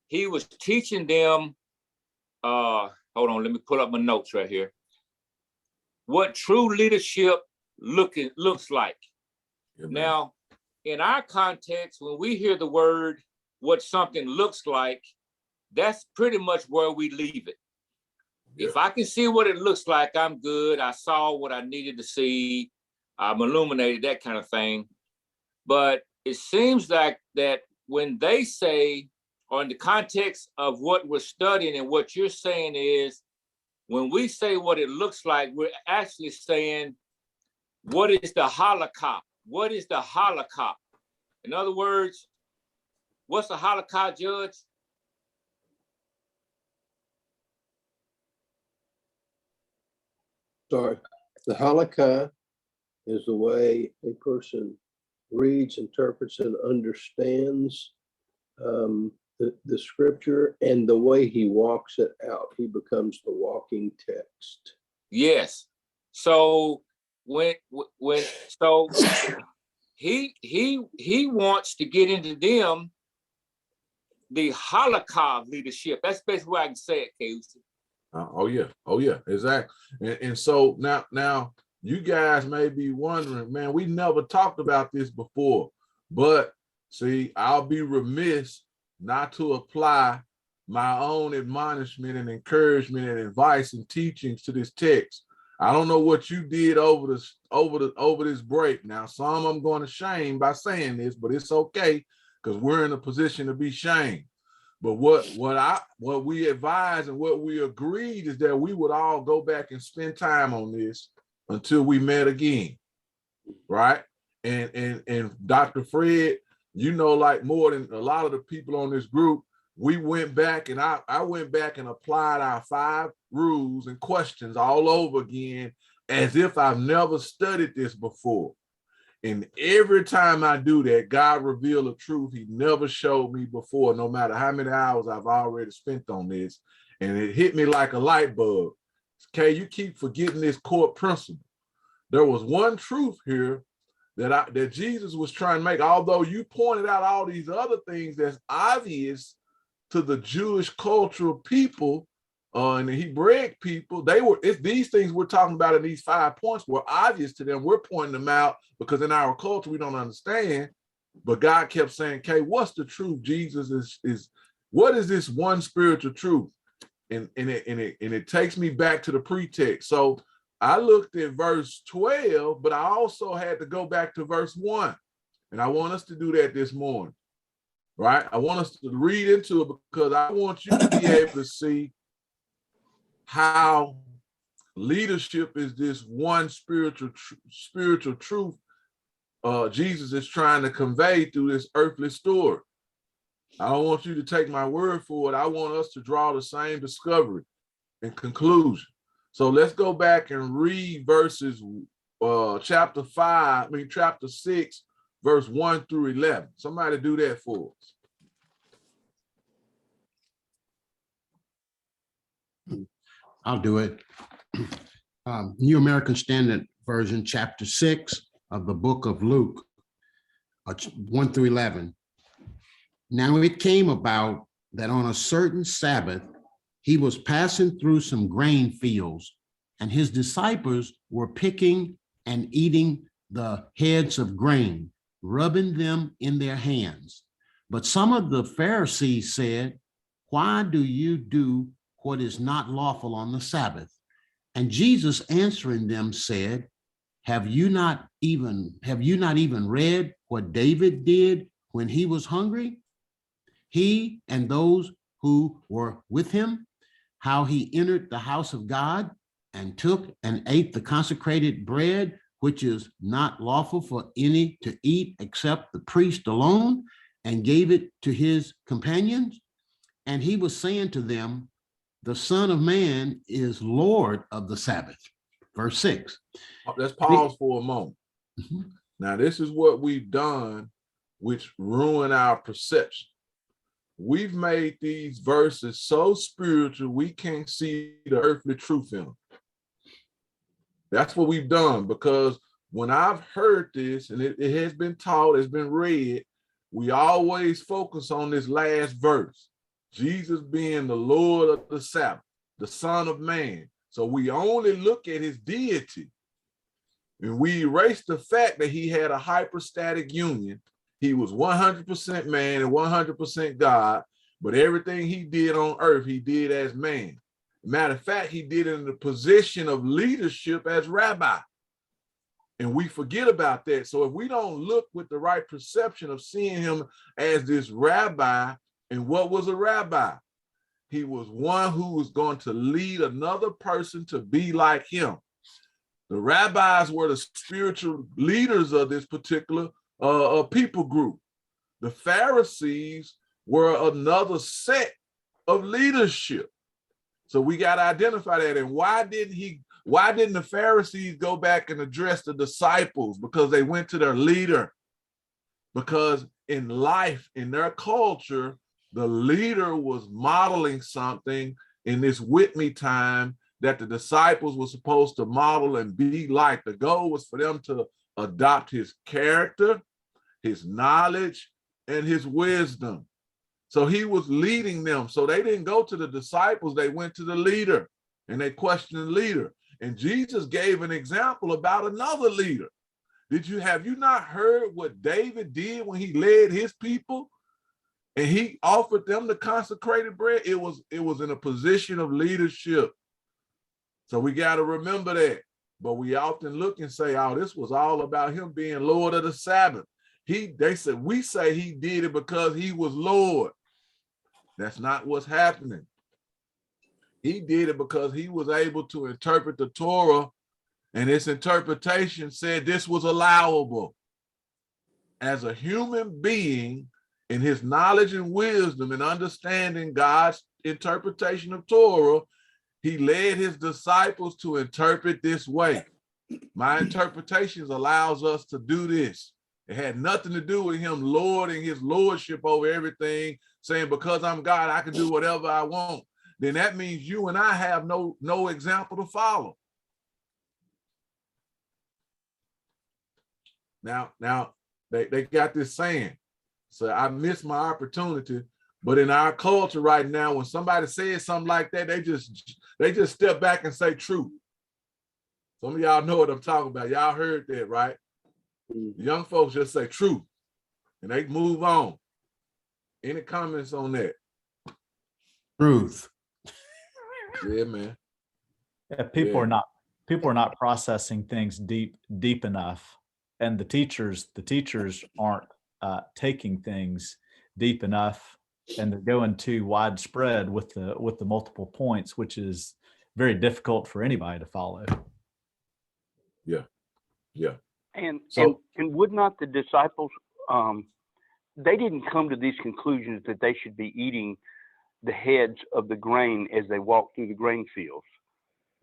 he was teaching them, hold on, let me pull up my notes right here, what true leadership looks like. Yeah, now, in our context, when we hear the word, what something looks like, that's pretty much where we leave it. Yeah. If I can see what it looks like, I'm good. I saw what I needed to see. I'm illuminated, that kind of thing. But it seems like that when they say, or in the context of what we're studying and what you're saying is, when we say what it looks like, we're actually saying, what is the Holocaust? What is the Holocaust? In other words, what's the Holocaust, Judge? Sorry. The Holocaust is the way a person reads, interprets, and understands the scripture, and the way he walks it out. He becomes the walking text. Yes. So so he wants to get into them the Holocaust leadership. That's basically what I can say it, Casey. Oh yeah, exactly. And so now you guys may be wondering, man, we never talked about this before, but see, I'll be remiss not to apply my own admonishment and encouragement and advice and teachings to this text. I don't know what you did over this break. Now, some I'm going to shame by saying this, but it's okay because we're in a position to be shamed. But what we advised and what we agreed is that we would all go back and spend time on this until we met again, right? And Dr. Fred, you know, like more than a lot of the people on this group, we went back and I went back and applied our 5 rules and questions all over again, as if I've never studied this before. And every time I do that, God revealed a truth he never showed me before, no matter how many hours I've already spent on this. And it hit me like a light bulb. Okay, you keep forgetting this core principle. There was one truth here that Jesus was trying to make, although you pointed out all these other things that's obvious to the Jewish cultural people and the Hebraic people. These things we're talking about in these 5 points were obvious to them. We're pointing them out because in our culture we don't understand. But God kept saying, "Okay, what's the truth? Jesus is what is this one spiritual truth?" And it takes me back to the pretext. So I looked at verse 12, but I also had to go back to verse 1. And I want us to do that this morning, right? I want us to read into it because I want you to be able to see how leadership is this one spiritual truth Jesus is trying to convey through this earthly story. I don't want you to take my word for it. I want us to draw the same discovery and conclusion. So let's go back and read verses chapter 6, verse 1 through 11. Somebody do that for us. I'll do it. New American Standard Version, chapter 6 of the book of Luke, 1 through 11. Now it came about that on a certain Sabbath, he was passing through some grain fields, and his disciples were picking and eating the heads of grain, rubbing them in their hands. But some of the Pharisees said, "Why do you do what is not lawful on the Sabbath?" And Jesus answering them said, Have you not even read what David did when he was hungry? He and those who were with him, how he entered the house of God and took and ate the consecrated bread, which is not lawful for any to eat except the priest alone, and gave it to his companions. And he was saying to them, the Son of Man is Lord of the Sabbath. Verse 6. Let's pause for a moment. Mhm. Now, this is what we've done, which ruin our perception. We've made these verses so spiritual, we can't see the earthly truth in them. That's what we've done, because when I've heard this, and it has been taught, it's been read, we always focus on this last verse. Jesus being the Lord of the Sabbath, the Son of Man. So we only look at his deity, and we erase the fact that he had a hypostatic union. He was 100% man and 100% God, but everything he did on earth, he did as man. Matter of fact, he did it in the position of leadership as rabbi. And we forget about that. So if we don't look with the right perception of seeing him as this rabbi, and what was a rabbi? He was one who was going to lead another person to be like him. The rabbis were the spiritual leaders of this particular people group. The Pharisees were another set of leadership. So we got to identify that. And why didn't the Pharisees go back and address the disciples? Because they went to their leader. Because in life, in their culture, the leader was modeling something in this with me time that the disciples were supposed to model and be like. The goal was for them to adopt his character, his knowledge, and his wisdom. So he was leading them. So they didn't go to the disciples, they went to the leader and they questioned the leader. And Jesus gave an example about another leader. Have you not heard what David did when he led his people and he offered them the consecrated bread? It was in a position of leadership. So we got to remember that. But we often look and say, oh, this was all about him being Lord of the Sabbath. We say he did it because he was Lord. That's not what's happening. He did it because he was able to interpret the Torah, and its interpretation said this was allowable. As a human being, in his knowledge and wisdom and understanding God's interpretation of Torah, he led his disciples to interpret this way. My interpretations allows us to do this. It had nothing to do with him lording his lordship over everything, saying, because I'm God, I can do whatever I want. Then that means you and I have no example to follow. Now they got this saying, so I missed my opportunity. But in our culture right now, when somebody says something like that, they just step back and say truth. Some of y'all know what I'm talking about. Y'all heard that, right? Young folks just say truth and they move on. Any comments on that? Truth. Yeah, man. Yeah, people are not processing things deep enough, and the teachers aren't taking things deep enough, and they're going too widespread with the multiple points, which is very difficult for anybody to follow. Yeah. And So, and would not the disciples, they didn't come to these conclusions that they should be eating the heads of the grain as they walked through the grain fields.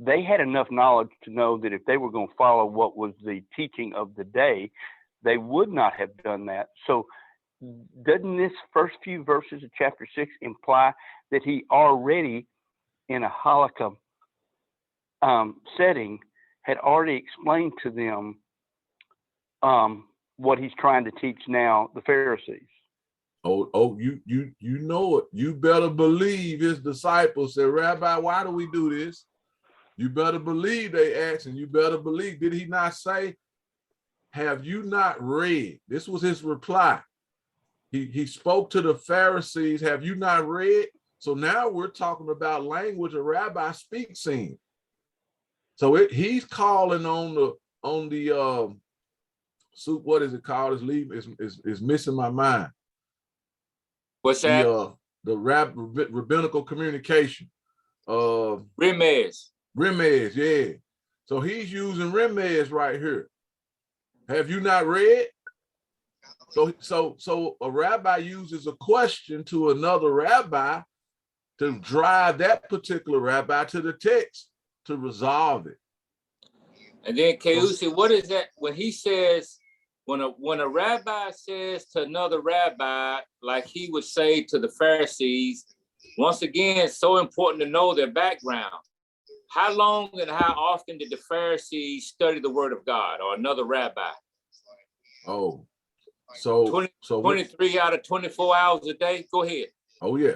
They had enough knowledge to know that if they were going to follow what was the teaching of the day, they would not have done that. So doesn't this first few verses of chapter 6 imply that he already, in a halakha setting, had already explained to them what he's trying to teach now the Pharisees? you know it. You better believe his disciples said, Rabbi, why do we do this? You better believe they asked, and you better believe. Did he not say, have you not read? This was his reply. He spoke to the Pharisees, have you not read? So now we're talking about language a rabbi speaks in. So he's calling on the soup, what is it called? It's missing my mind. What's that? The rabbinical communication. Remez. Remez, yeah. So he's using Remez right here. Have you not read? So a rabbi uses a question to another rabbi to drive that particular rabbi to the text to resolve it. And then Keusi, what is that when he says, when a rabbi says to another rabbi, like he would say to the Pharisees, once again, it's so important to know their background. How long and how often did the Pharisees study the word of God, or another rabbi? Oh, so 23 out of 24 hours a day. Go ahead. Oh yeah.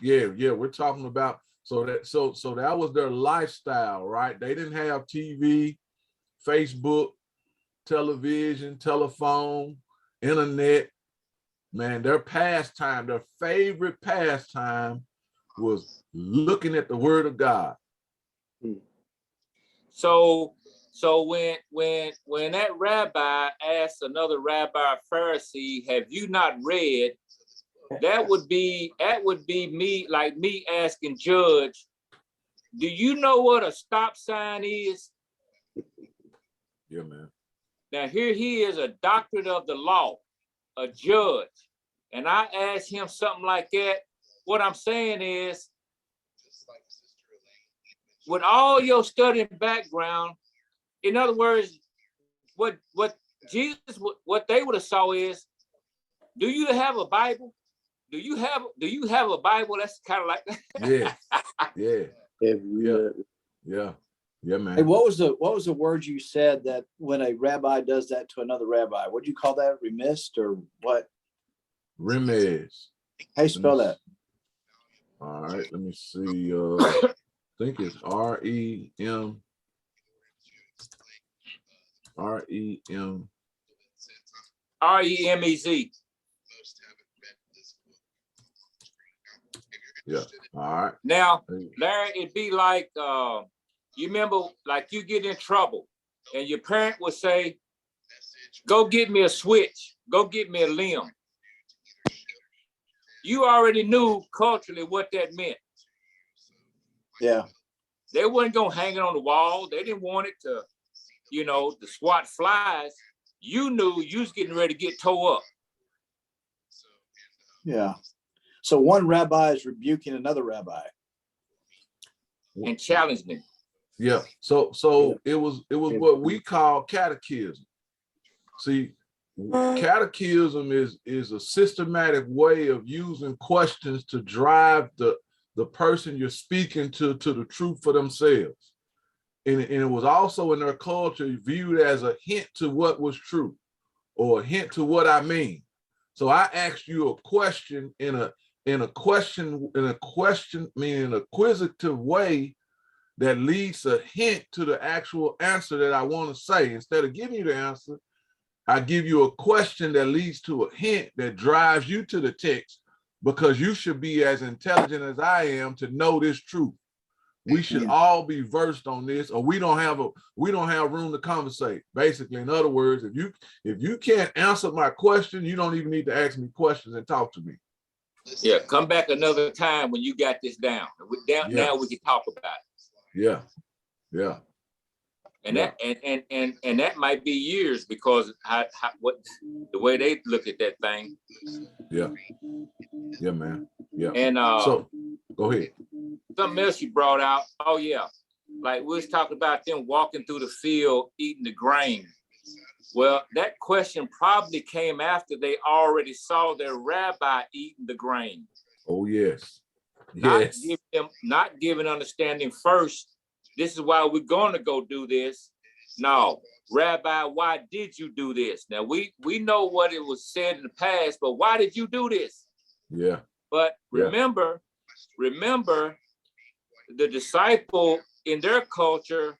We're talking about so that was their lifestyle, right? They didn't have TV, Facebook, television, telephone, internet. Man, their pastime, their favorite pastime was looking at the word of God. So when that rabbi asked another rabbi or Pharisee, have you not read? That would be me, like me asking Judge, do you know what a stop sign is? Yeah, man. Now here he is, a doctorate of the law, a judge, and I asked him something like that. What I'm saying is, with all your studying background, in other words, what Jesus, what they would have saw is, do you have a Bible? Do you have a Bible? That's kind of like yeah, man. Hey, what was the word you said that when a rabbi does that to another rabbi? What do you call that? Remissed or what? Remez. How you spell that? All right, let me see. I think it's R-E-M. R-E-M-E-Z. Yeah. All right. Now, Larry, it'd be like, you remember, like you get in trouble and your parent would say, go get me a switch, go get me a limb. You already knew culturally what that meant. Yeah. They wasn't gonna hang it on the wall. They didn't want it to, to swat flies. You knew you was getting ready to get tore up. Yeah. So one rabbi is rebuking another rabbi. And challenging him. Yeah. So it was what we call catechism. See, catechism is a systematic way of using questions to drive the person you're speaking to the truth for themselves. And it was also in their culture viewed as a hint to what was true, or a hint to what I mean. So I asked you a question in a question meaning an acquisitive way that leads a hint to the actual answer that I want to say. Instead of giving you the answer, I give you a question that leads to a hint that drives you to the text, because you should be as intelligent as I am to know this truth. We should all be versed on this, or we don't have room to conversate. Basically, in other words, if you can't answer my question, you don't even need to ask me questions and talk to me. Yeah, come back another time when you got this down. Now we can talk about it. Yeah. And that might be years, because the way they look at that thing. Yeah, man. Yeah. And so go ahead. Something else you brought out. Oh yeah, like we was talking about them walking through the field eating the grain. Well, that question probably came after they already saw their rabbi eating the grain. Oh yes. Not giving understanding first. This is why we're going to go do this. No, Rabbi, why did you do this? Now we know what it was said in the past, but why did you do this? Yeah. But remember, the disciple in their culture,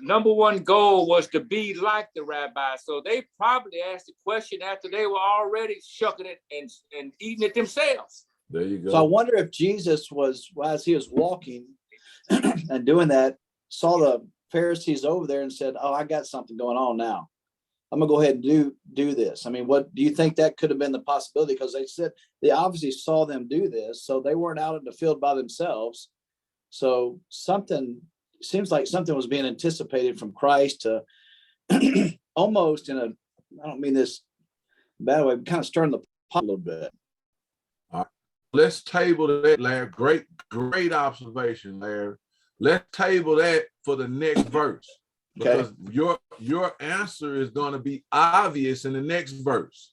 number one goal was to be like the rabbi. So they probably asked the question after they were already shucking it and eating it themselves. There you go. So I wonder if Jesus was, as he was walking and doing that, saw the Pharisees over there and said, oh, I got something going on now. I'm gonna go ahead and do this. I mean, what do you think that could have been the possibility? Because they said they obviously saw them do this, so they weren't out in the field by themselves. So seems like something was being anticipated from Christ to almost in a, I don't mean this bad way, but kind of stirring the pot a little bit. Let's table that, Larry. Great observation, Larry. Let's table that for the next verse. Because your answer is going to be obvious in the next verse,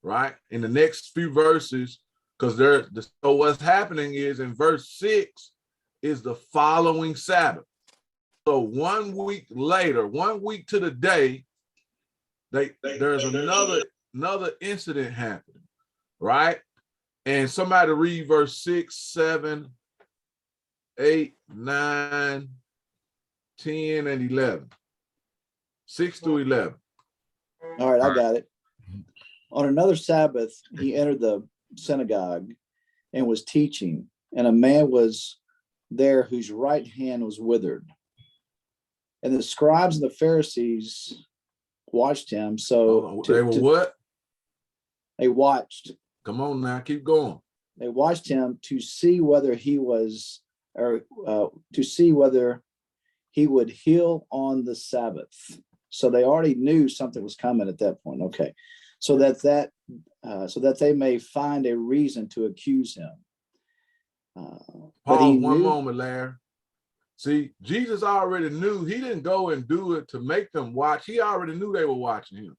right? In the next few verses, because so what's happening is in verse 6 is the following Sabbath. So 1 week later, 1 week to the day, there's another incident happening, right? And somebody read verse 6, 7, 8, 9, 10, and 11. 6 through 11. All right, I got it. On another Sabbath, he entered the synagogue and was teaching, and a man was there whose right hand was withered. And the scribes and the Pharisees watched him. So they were what? They watched. Come on now, keep going. They watched him to see whether he was, or to see whether he would heal on the Sabbath. So they already knew something was coming at that point. Okay, so that they may find a reason to accuse him. Pause one moment, Larry. See, Jesus already knew. He didn't go and do it to make them watch. He already knew they were watching him.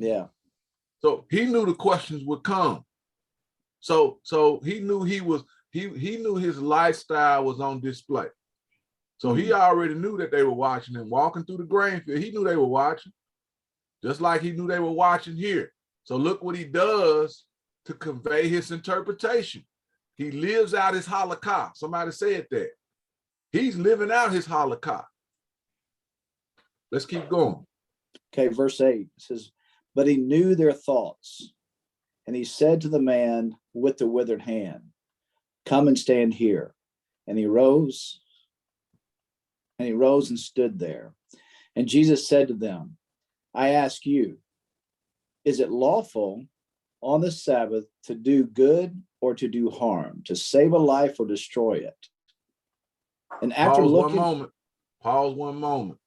Yeah. So he knew the questions would come. So he knew he knew his lifestyle was on display. So he already knew that they were watching him walking through the grain field. He knew they were watching, just like he knew they were watching here. So look what he does to convey his interpretation. He lives out his halakha. Somebody said that. He's living out his halakha. Let's keep going. Okay, verse 8 says, but he knew their thoughts. And he said to the man with the withered hand, come and stand here. And he rose and stood there. And Jesus said to them, I ask you, is it lawful on the Sabbath to do good or to do harm, to save a life or destroy it? And after Pause one moment.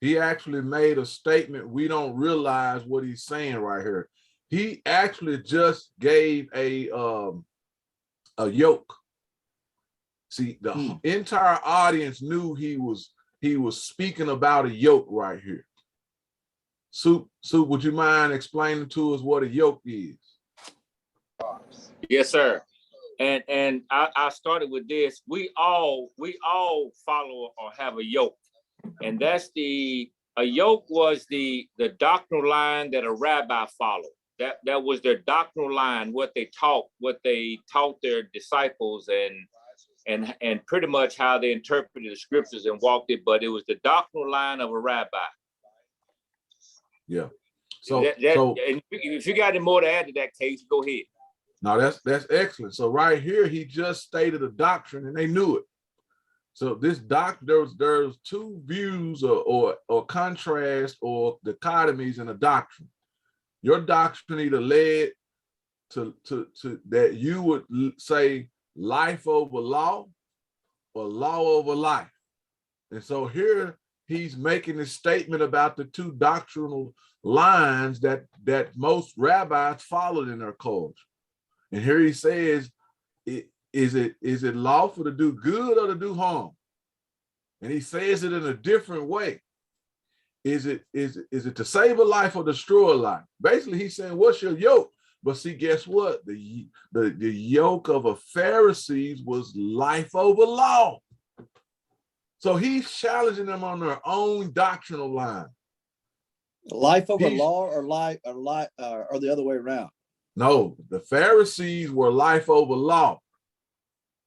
He actually made a statement. We don't realize what he's saying right here. He actually just gave a yoke. See, the entire audience knew he was speaking about a yoke right here. Soup, would you mind explaining to us what a yoke is? Yes, sir. And I started with this. We all follow or have a yoke, and that's a yoke was the doctrinal line that a rabbi followed. That was their doctrinal line, what they taught their disciples, and pretty much how they interpreted the scriptures and walked it. But it was the doctrinal line of a rabbi. Yeah. So and if you got any more to add to that, case, go ahead. No, that's excellent. So right here, he just stated a doctrine, and they knew it. So this there's two views or contrast or dichotomies in a doctrine. Your doctrine either led to that you would say life over law or law over life. And so here he's making a statement about the two doctrinal lines that most rabbis followed in their culture. And here he says, is it lawful to do good or to do harm? And he says it in a different way. Is it to save a life or destroy a life? Basically, he's saying, what's your yoke? But see, guess what? The yoke of a Pharisees was life over law. So he's challenging them on their own doctrinal line. Life over law or the other way around? No, the Pharisees were life over law.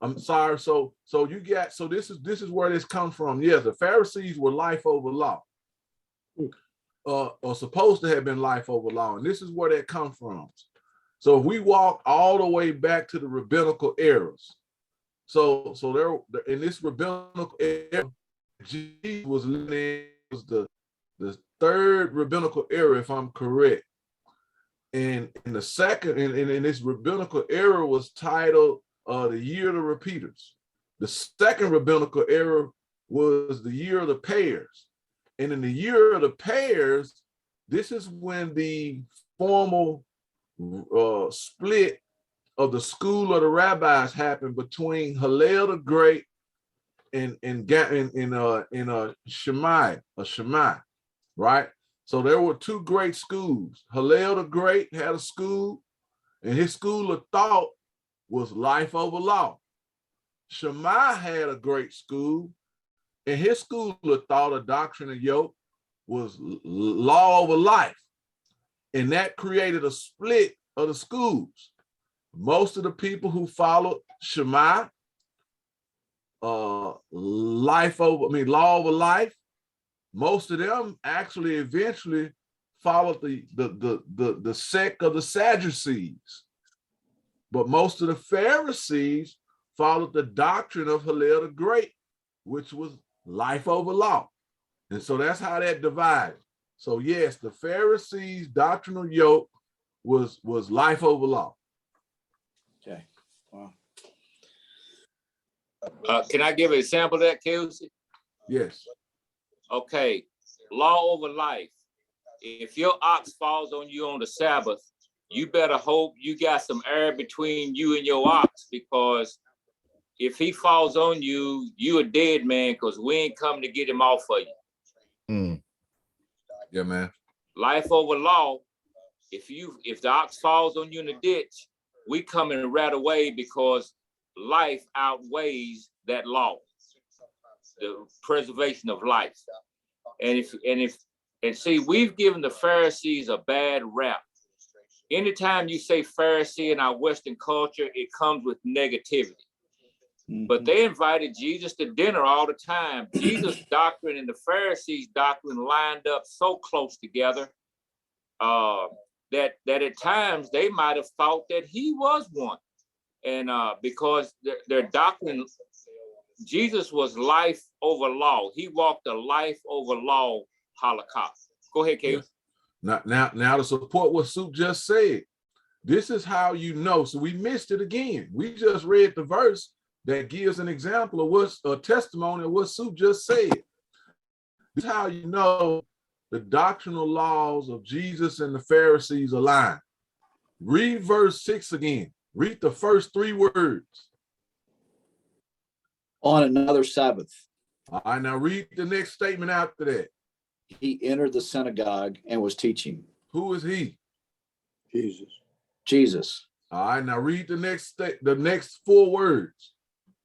I'm sorry. So this is where this comes from. Yes, the Pharisees were life over law. Or supposed to have been life over law. And this is where that comes from. So if we walk all the way back to the rabbinical eras. So there in this rabbinical era, Jesus was the third rabbinical era, if I'm correct. And in the second, in this rabbinical era was titled the Year of the Repeaters. The second rabbinical era was the year of the pairs. And in the year of the pairs, this is when the formal split of the school of the rabbis happened between Hillel the Great and Shammai, right? So there were two great schools. Hillel the Great had a school, and his school of thought was life over law. Shammai had a great school, and his school of thought, a doctrine of yoke, was law over life. And that created a split of the schools. Most of the people who followed Shammai, law over life, most of them actually eventually followed the sect of the Sadducees. But most of the Pharisees followed the doctrine of Hillel the Great, which was life over law. And so that's how that divided. So yes, the Pharisees' doctrinal yoke was life over law. Okay. Wow. Can I give an example of that, Kelsey? Yes. Okay, law over life. If your ox falls on you on the Sabbath, you better hope you got some air between you and your ox, because if he falls on you, you a dead man, because we ain't coming to get him off of you. Yeah, man. Life over law. If the ox falls on you in the ditch, we coming right away, because life outweighs that law, the preservation of life. And see, we've given the Pharisees a bad rap. Anytime you say Pharisee in our Western culture, it comes with negativity. But they invited Jesus to dinner all the time. Jesus' doctrine and the Pharisees' doctrine lined up so close together that at times they might have thought that he was one. And because their doctrine, Jesus was life over law. He walked a life over law Holocaust. Go ahead, Caleb. Now to support what Soup just said, this is how you know. So we missed it again. We just read the verse that gives an example of what's a testimony of what Soup just said. This is how you know the doctrinal laws of Jesus and the Pharisees align. Read verse 6 again. Read the first 3 words. On another Sabbath. All right, now read the next statement after that. He entered the synagogue and was teaching. Who is he? Jesus. All right, now read the next 4 words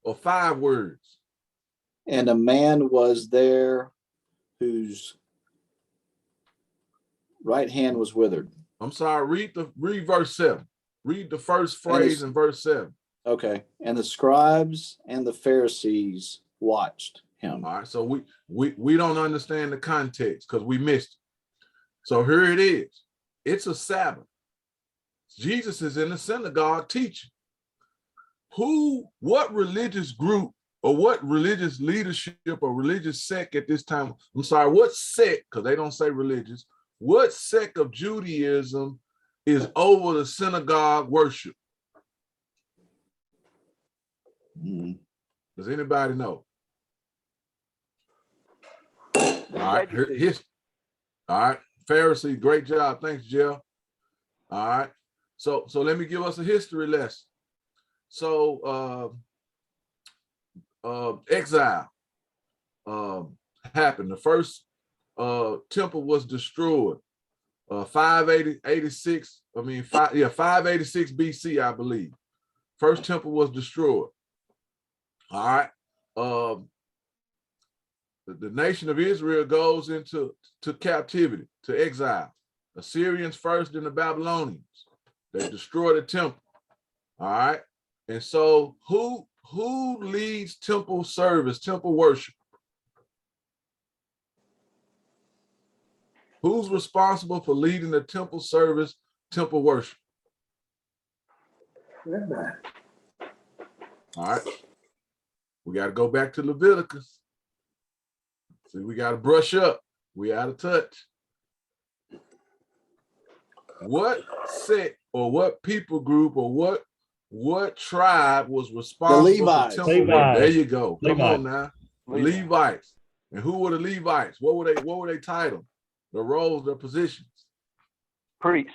or 5 words. And a man was there whose right hand was withered. I'm sorry, read verse 7. Read the first phrase in verse 7. Okay. And the scribes and the Pharisees watched him. All right, so we don't understand the context because we missed it. So here it is. It's a Sabbath. Jesus is in the synagogue teaching. What religious group or what religious leadership or religious sect at this time? I'm sorry, what sect, because they don't say religious, what sect of Judaism is over the synagogue worship? Does anybody know? All right, all right, Pharisee, great job. Thanks, Jeff. All right, so let me give us a history lesson. So exile happened. The first temple was destroyed. 586 BC, I believe. First temple was destroyed. All right. The nation of Israel goes into captivity, to exile. Assyrians first, then the Babylonians. They destroy the temple. All right. And so who leads temple service, temple worship? Who's responsible for leading the temple service, temple worship? All right. We got to go back to Leviticus. See, we got to brush up. We out of touch. What sect or what people group or what what tribe was responsible for Levites. temple work? There you go. Come Levites. on now. The Levites. And who were the Levites? What were they titled? The roles, their positions. Priest.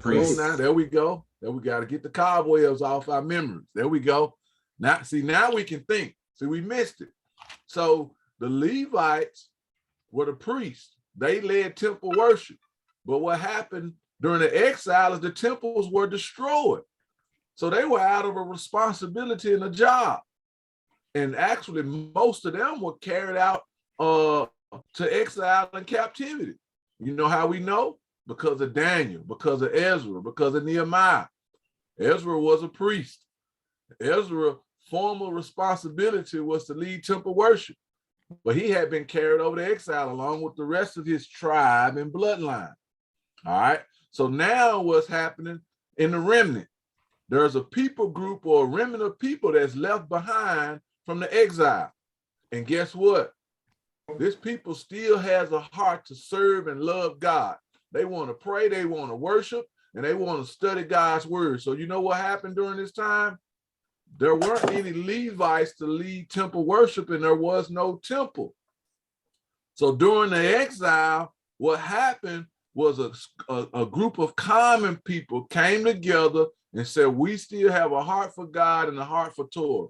Come on now. There we go. There we got to get the cobwebs off our memories. There we go. Now, see, now we can think. See, we missed it. So the Levites were the priests. They led temple worship. But what happened during the exile is the temples were destroyed. So they were out of a responsibility and a job. And actually, most of them were carried out to exile and captivity. You know how we know? Because of Daniel, because of Ezra, because of Nehemiah. Ezra was a priest. Ezra's formal responsibility was to lead temple worship, but he had been carried over to exile along with the rest of his tribe and bloodline. All right. So now what's happening in the remnant? There's a people group or a remnant of people that's left behind from the exile. And guess what? This people still has a heart to serve and love God. They want to pray, they want to worship, and they want to study God's word. So you know what happened during this time? There weren't any Levites to lead temple worship, and there was no temple. So during the exile, what happened was a group of common people came together and said, we still have a heart for God and a heart for Torah.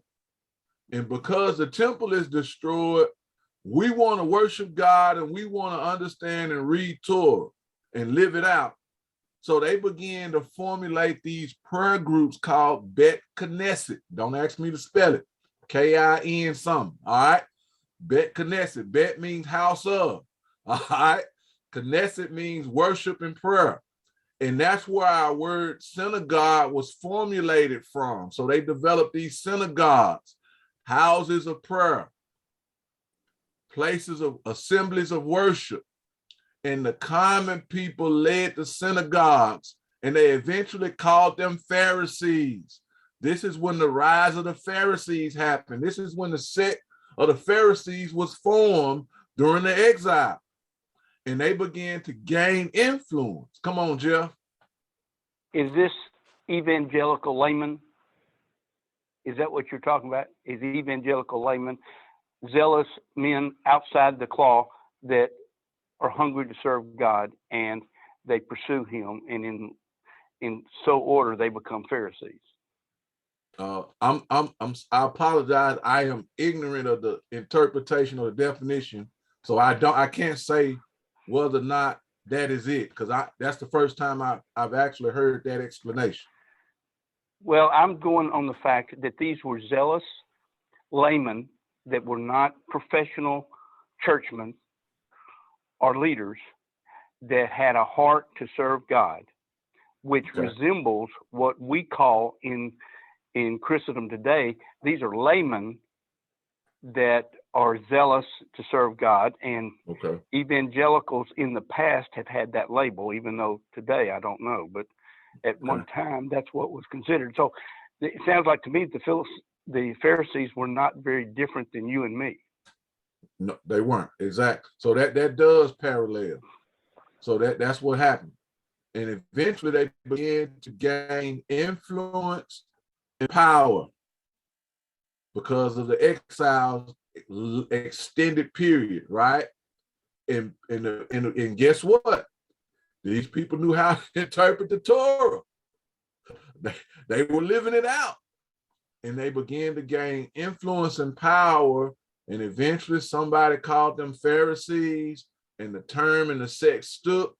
And because the temple is destroyed, we want to worship God and we want to understand and read Torah and live it out. So they began to formulate these prayer groups called Bet Knesset. Don't ask me to spell it. K-I-N something. All right. Bet Knesset. Bet means house of. All right. Knesset means worship and prayer. And that's where our word synagogue was formulated from. So they developed these synagogues, houses of prayer, places of assemblies of worship. And the common people led the synagogues, and they eventually called them Pharisees. This is when the rise of the Pharisees happened. This is when the sect of the Pharisees was formed during the exile. And they began to gain influence. Come on, Jeff. Is this evangelical layman? Is that what you're talking about? Is evangelical layman zealous men outside the cloth that are hungry to serve God and they pursue him, and in so order they become Pharisees? I apologize. I am ignorant of the interpretation of the definition, so I can't say whether or not that is it, because that's the first time I've actually heard that explanation. Well, I'm going on the fact that these were zealous laymen that were not professional churchmen or leaders that had a heart to serve God, which resembles what we call in Christendom today. These are laymen that are zealous to serve God, and evangelicals in the past have had that label, even though today I don't know, but at one time that's what was considered. So it sounds like to me the Pharisees were not very different than you and me. No, they weren't. Exactly. So that does parallel. So that's what happened. And eventually they began to gain influence and power because of the exile's extended period, right? And guess what? These people knew how to interpret the Torah. They were living it out. And they began to gain influence and power. And eventually somebody called them Pharisees, and the term and the sect stuck.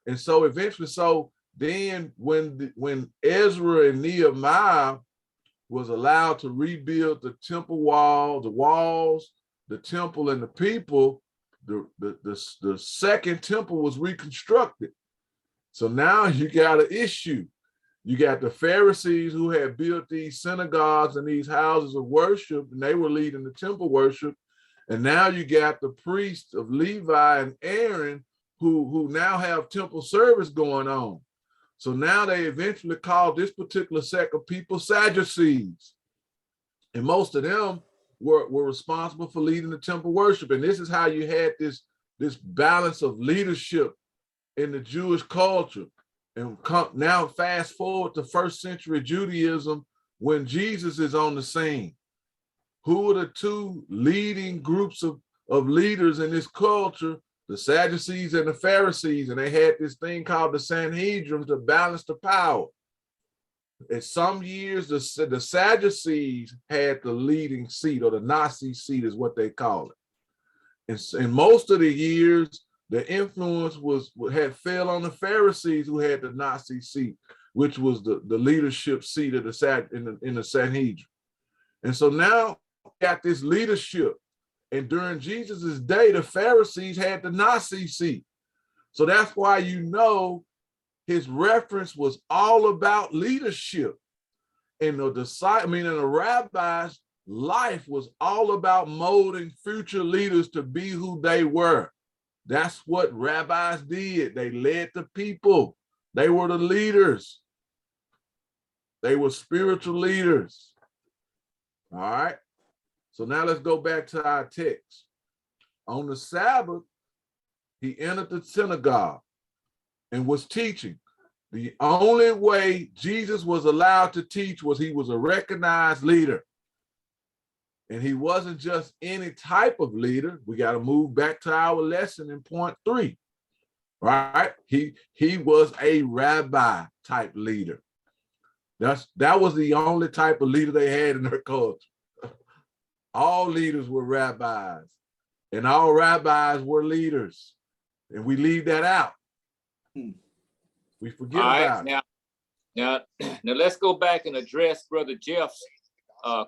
And so eventually, then when Ezra and Nehemiah was allowed to rebuild the temple wall, the walls, the temple, and the people, the second temple was reconstructed. So now you got an issue. You got the Pharisees who had built these synagogues and these houses of worship, and they were leading the temple worship. And now you got the priests of Levi and Aaron who now have temple service going on. So now they eventually called this particular sect of people Sadducees. And most of them were responsible for leading the temple worship. And this is how you had this balance of leadership in the Jewish culture. And now fast forward to first century Judaism when Jesus is on the scene. Who are the two leading groups of leaders in this culture? The Sadducees and the Pharisees, and they had this thing called the Sanhedrin to balance the power. In some years, the Sadducees had the leading seat, or the Nazi seat is what they call it. In most of the years, the influence had fell on the Pharisees, who had the Nazi seat, which was the leadership seat of in the Sanhedrin. And so now got this leadership. And during Jesus's day, the Pharisees had the Nazi seat. So that's why his reference was all about leadership. And the rabbi's life was all about molding future leaders to be who they were. That's what rabbis did. They led the people. They were the leaders. They were spiritual leaders. All right. So now let's go back to our text. On the Sabbath, he entered the synagogue and was teaching. The only way Jesus was allowed to teach was he was a recognized leader. And he wasn't just any type of leader. We got to move back to our lesson in point 3. Right? He was a rabbi type leader. That was the only type of leader they had in their culture. All leaders were rabbis, and all rabbis were leaders. And we leave that out. We forget about it. Now let's go back and address Brother Jeff's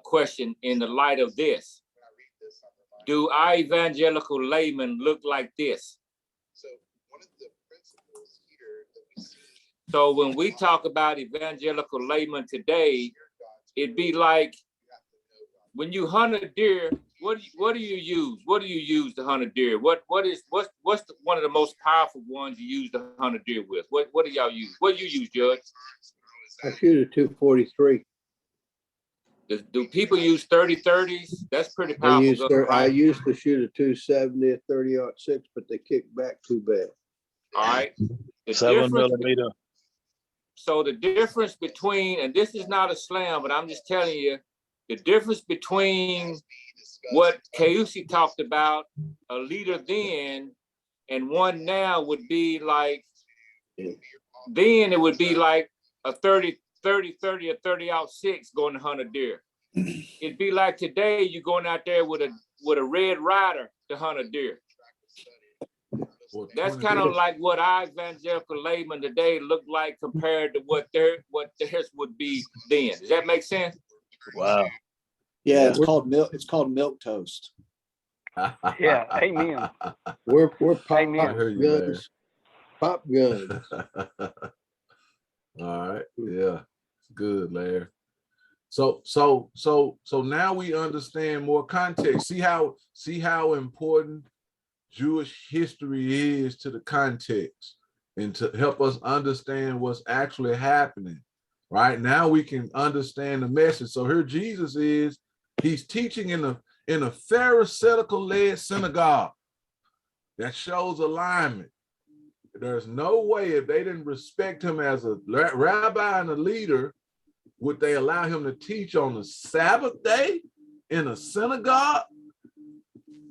question in the light of this. Do our evangelical laymen look like this? So when we talk about evangelical laymen today, it'd be like when you hunt a deer, what do you use? What do you use to hunt a deer? What's one of the most powerful ones you use to hunt a deer with? What do y'all use? What do you use, Judge? I shoot a 243. Do people use 30-30s? That's pretty powerful. I used to shoot a 270, a 30-06, but they kicked back too bad. All right. 7 millimeter. So the difference between, and this is not a slam, but I'm just telling you, the difference between what Kayusi talked about, a leader then, and one now would be like, then it would be like a 30-30 or 30-06 going to hunt a deer. It'd be like today, you're going out there with a red rider to hunt a deer. That's kind of like what our evangelical laymen today look like compared to what theirs would be then. Does that make sense? Wow. Yeah, it's called milk toast. Yeah, amen. We're pop Amen. guns. Pop guns. All right. Yeah. Good, Larry. So now we understand more context. See how important Jewish history is to the context and to help us understand what's actually happening. Right now we can understand the message. So here Jesus is, he's teaching in a Pharisaical-led synagogue. That shows alignment. There's no way, if they didn't respect him as a rabbi and a leader, would they allow him to teach on the Sabbath day in a synagogue?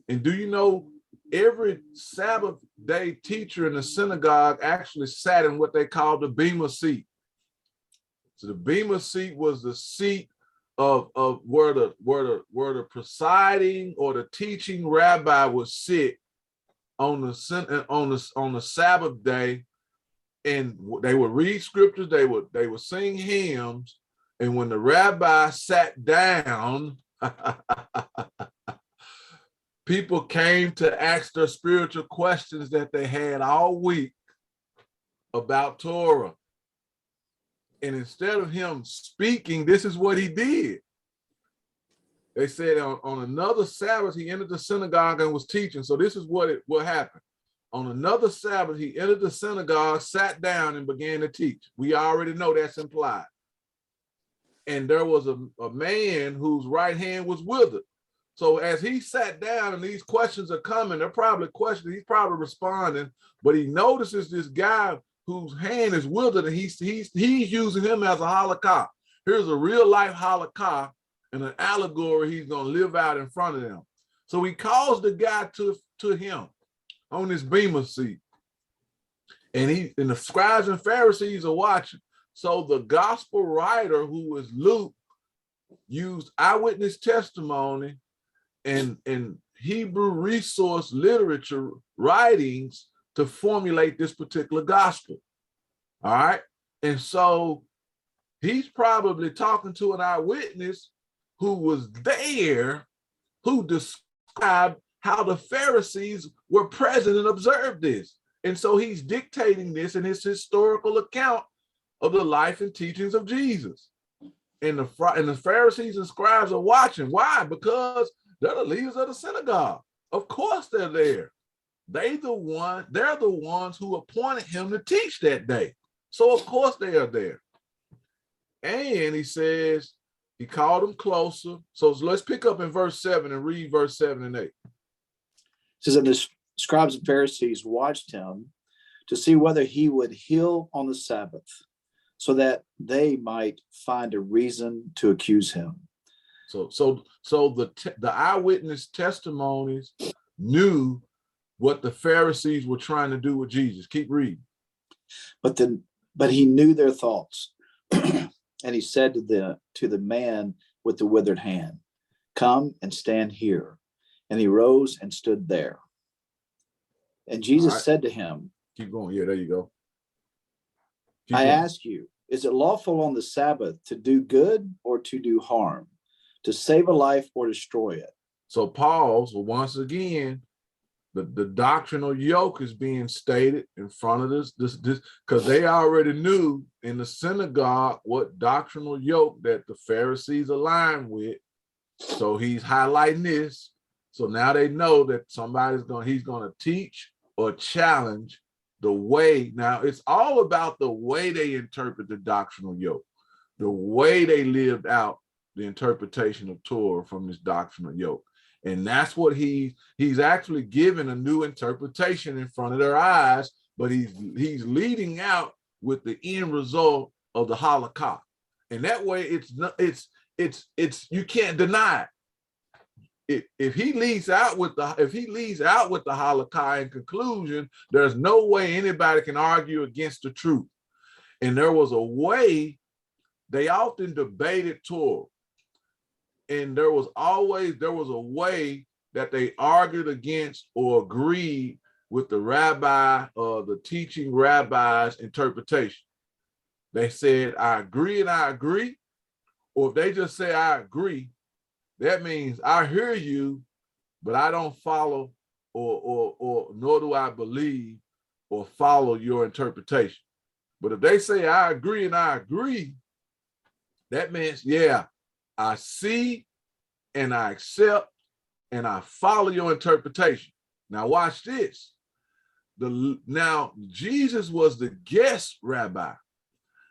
And do you know, every Sabbath day teacher in the synagogue actually sat in what they called the bema seat. So the bema seat was the seat of where the presiding or the teaching rabbi would sit on the Sabbath day, and they would read scriptures, they would sing hymns, and when the rabbi sat down, people came to ask their spiritual questions that they had all week about Torah. And instead of him speaking, this is what he did. They said on another Sabbath, he entered the synagogue and was teaching. So this is what happened. On another Sabbath, he entered the synagogue, sat down, and began to teach. We already know that's implied. And there was a man whose right hand was withered. So as he sat down and these questions are coming, they're probably questions, he's probably responding, but he notices this guy whose hand is withered, and he's using him as a halakha. Here's a real life halakha and an allegory he's going to live out in front of them. So he calls the guy to him on this bema seat. And the scribes and Pharisees are watching. So the gospel writer, who was Luke, used eyewitness testimony and Hebrew resource literature writings to formulate this particular gospel. All right. And so he's probably talking to an eyewitness who was there, who described how the Pharisees were present and observed this. And so he's dictating this in his historical account of the life and teachings of Jesus. And the Pharisees and scribes are watching. Why? Because they're the leaders of the synagogue. Of course they're there. They're the ones who appointed him to teach that day. So of course they are there. And he says, he called them closer. So let's pick up in verse 7 and read verse 7 and 8. It says that the scribes and Pharisees watched him to see whether he would heal on the Sabbath, so that they might find a reason to accuse him. So the eyewitness testimonies knew what the Pharisees were trying to do with Jesus. Keep reading. But he knew their thoughts. And he said to the man with the withered hand, "Come and stand here." And he rose and stood there. And Jesus said to him, keep going. Yeah, there you go. I ask you, is it lawful on the Sabbath to do good or to do harm, to save a life or destroy it? So pause. Well, once again, the doctrinal yoke is being stated in front of this because they already knew in the synagogue what doctrinal yoke that the Pharisees aligned with. So he's highlighting this. So now they know that he's going to teach or challenge the way. Now it's all about the way they interpret the doctrinal yoke, the way they lived out the interpretation of Torah from this doctrinal yoke. And that's what he's actually giving a new interpretation in front of their eyes, but he's leading out with the end result of the halakha. And that way it's you can't deny it. If he leads out with the halakha in conclusion, there's no way anybody can argue against the truth. And there was a way they often debated Torah. And there was a way that they argued against or agreed with the rabbi or the teaching rabbi's interpretation. They said, I agree and I agree. Or if they just say, I agree, that means I hear you, but I don't follow or nor do I believe or follow your interpretation. But if they say, I agree and I agree, that means, yeah, I see and I accept and I follow your interpretation. Now watch this. Now Jesus was the guest rabbi.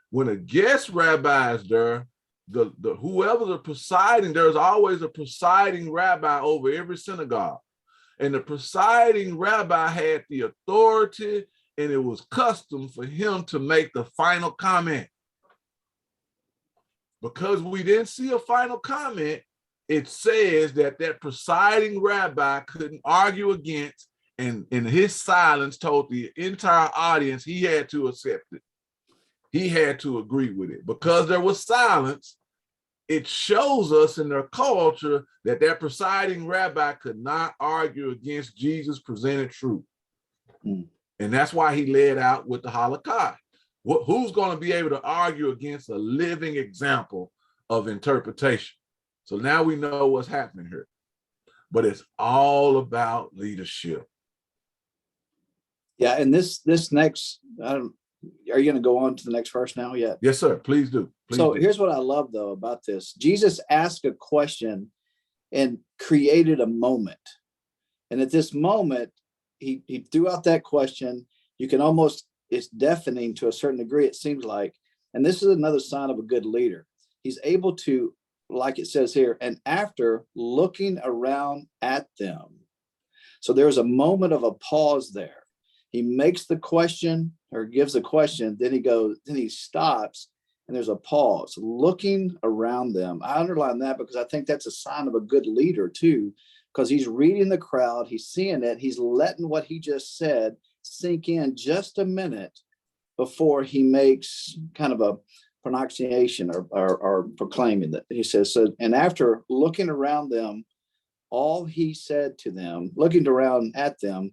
When a guest rabbi is there, whoever the presiding, there's always a presiding rabbi over every synagogue. And the presiding rabbi had the authority, and it was custom for him to make the final comment. Because we didn't see a final comment, it says that presiding rabbi couldn't argue against, and in his silence told the entire audience he had to accept it. He had to agree with it. Because there was silence, it shows us in their culture that presiding rabbi could not argue against Jesus' presented truth. And that's why he led out with the halakha. Who's going to be able to argue against a living example of interpretation? So now we know what's happening here. But it's all about leadership. Yeah, and this next, are you going to go on to the next verse now yet? Yes, sir. Please do. Here's what I love, though, about this. Jesus asked a question and created a moment. And at this moment, he threw out that question. You can almost, it's deafening to a certain degree, it seems like. And this is another sign of a good leader. He's able to, like it says here, and after looking around at them. So there's a moment of a pause there. he makes the question or gives a question, then he stops and there's a pause, looking around them. I underline that because I think that's a sign of a good leader too, because he's reading the crowd, he's seeing it, he's letting what he just said sink in just a minute before he makes kind of a pronunciation or proclaiming that. He says, so, and after looking around them, all he said to them, looking around at them,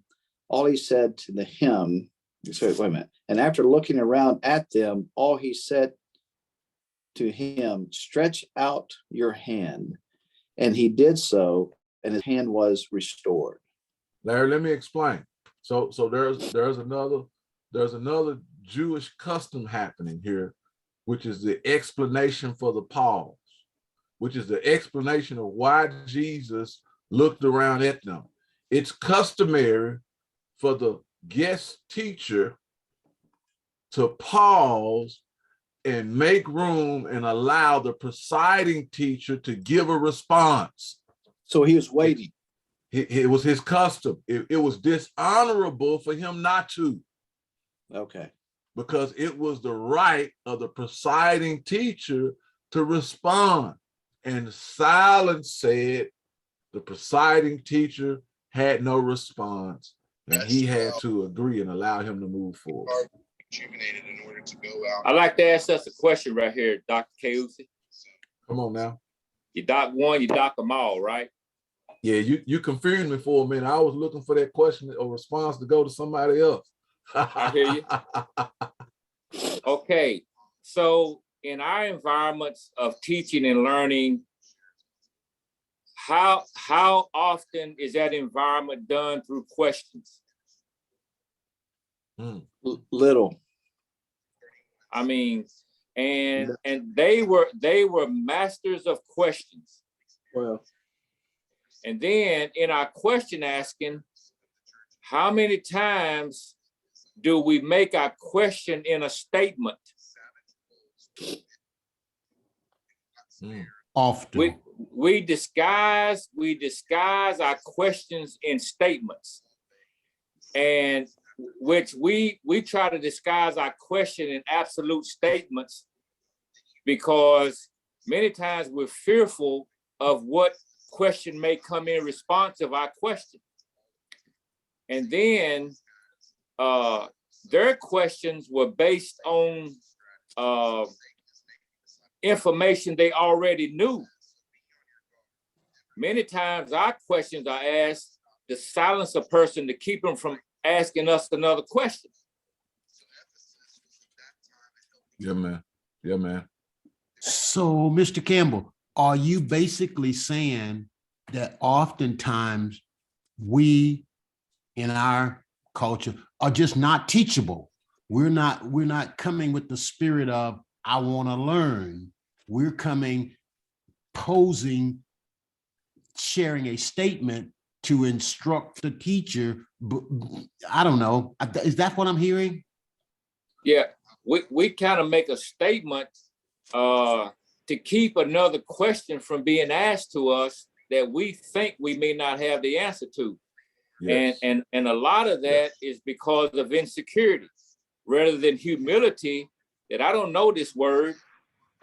all he said to him, so wait a minute. And after looking around at them, all he said to him, stretch out your hand. And he did so, and his hand was restored. Larry, let me explain. So there's another Jewish custom happening here, which is the explanation for the pause, which is the explanation of why Jesus looked around at them. It's customary for the guest teacher to pause and make room and allow the presiding teacher to give a response. So he was waiting. It was his custom. It was dishonorable for him not to. Okay. Because it was the right of the presiding teacher to respond. And silence said the presiding teacher had no response, and he had to agree and allow him to move forward. I'd like to ask us a question right here, Dr. Keusi. Come on now. You dock one, you dock them all, right? Yeah, you confused me for a minute. I was looking for that question or response to go to somebody else. I hear you. Okay, so in our environments of teaching and learning, how often is that environment done through questions? Little. I mean, and they were masters of questions. Well, and then in our question asking, how many times do we make our question in a statement? Often. We disguise our questions in statements, and which we try to disguise our question in absolute statements, because many times we're fearful of what question may come in response of our question. And then their questions were based on information they already knew. Many times our questions are asked to silence a person, to keep them from asking us another question. Yeah, man. Yeah, man. So, Mr. Campbell, are you basically saying that oftentimes we in our culture are just not teachable? We're not coming with the spirit of, I want to learn. We're coming posing, sharing a statement to instruct the teacher. I don't know. Is that what I'm hearing? Yeah, we kind of make a statement to keep another question from being asked to us that we think we may not have the answer to. Yes. And a lot of that is because of insecurity rather than humility, that I don't know this word.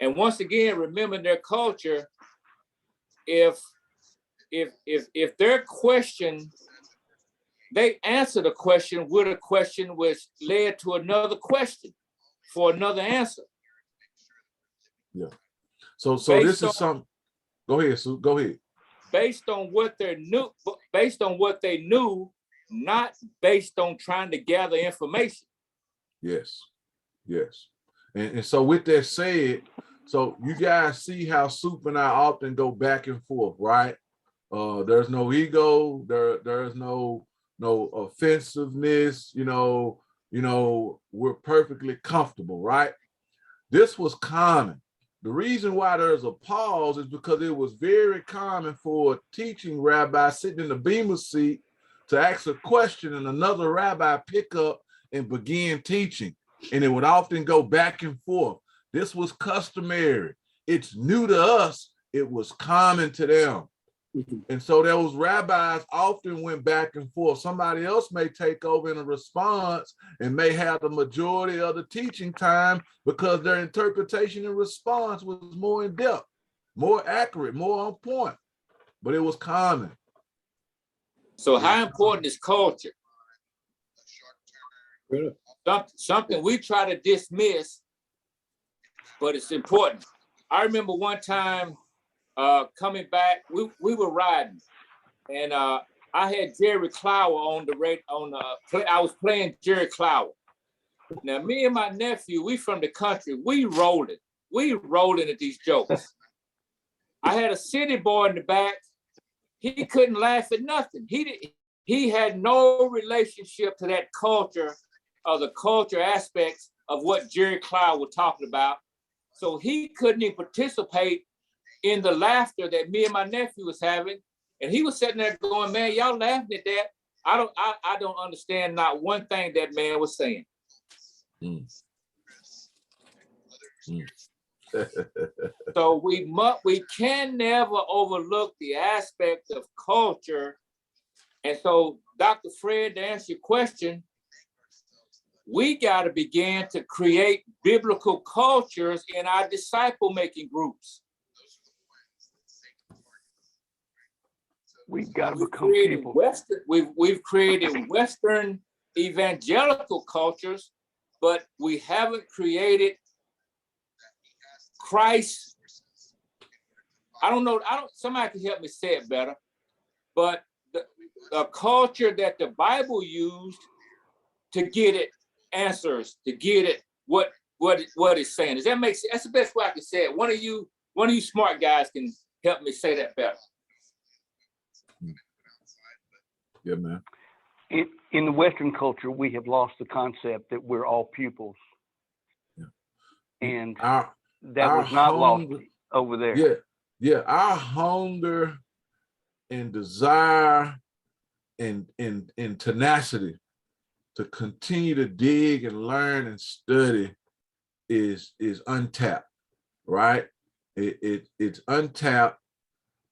And once again, remember their culture, if their question, they answer the question with a question which led to another question for another answer. Yeah. So this is something. Go ahead, Sue. Go ahead. Based on what they knew, not based on trying to gather information. Yes. Yes. And so with that said, so you guys see how Soup and I often go back and forth, right? There's no ego, there's no offensiveness, you know, we're perfectly comfortable, right? This was common. The reason why there's a pause is because it was very common for a teaching rabbi sitting in the bema seat to ask a question and another rabbi pick up and begin teaching. And it would often go back and forth. This was customary. It's new to us. It was common to them. And so those rabbis often went back and forth. Somebody else may take over in a response and may have the majority of the teaching time because their interpretation and response was more in depth, more accurate, more on point, but it was common. So how important is culture? Something we try to dismiss, but it's important. I remember one time coming back, we were riding, and I had Jerry Clower on the radio. I was playing Jerry Clower. Now, me and my nephew, we from the country, we rolling at these jokes. I had a city boy in the back. He couldn't laugh at nothing. He had no relationship to that culture or the culture aspects of what Jerry Clower was talking about. So he couldn't even participate in the laughter that me and my nephew was having. And he was sitting there going, man, y'all laughing at that. I don't understand not one thing that man was saying. So we can never overlook the aspect of culture. And so, Dr. Fred, to answer your question, we got to begin to create biblical cultures in our disciple-making groups. We've got to become people. We've created Western evangelical cultures, but we haven't created Christ. I don't know. Somebody can help me say it better, but the culture that the Bible used to get it answers, to get it what it's saying. Does that make sense? That's the best way I can say it. One of you smart guys can help me say that better. Yeah, man. In the Western culture, we have lost the concept that we're all pupils. Yeah. And that was not lost over there. Yeah. Our hunger and desire and tenacity to continue to dig and learn and study is untapped, right? It's untapped,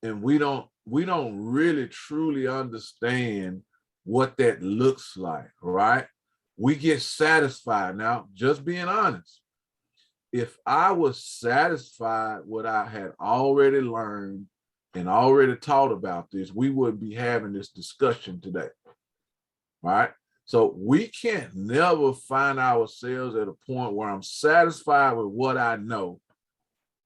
and we don't really truly understand what that looks like, right? We get satisfied. Now, just being honest, if I was satisfied what I had already learned and already taught about this, we wouldn't be having this discussion today, right? So we can't never find ourselves at a point where I'm satisfied with what I know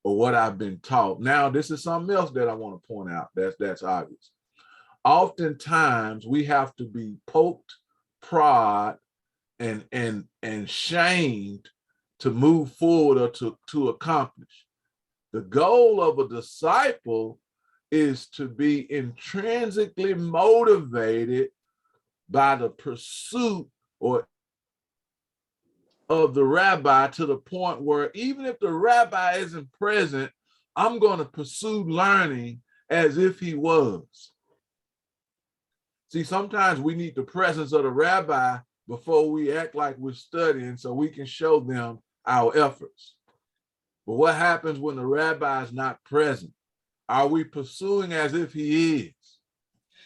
or what I've been taught. Now, this is something else that I want to point out that's obvious. Oftentimes we have to be poked, prod, and shamed to move forward or to accomplish. The goal of a disciple is to be intrinsically motivated by the pursuit of the rabbi, to the point where even if the rabbi isn't present, I'm going to pursue learning as if he was. See, sometimes we need the presence of the rabbi before we act like we're studying so we can show them our efforts. But what happens when the rabbi is not present? Are we pursuing as if he is,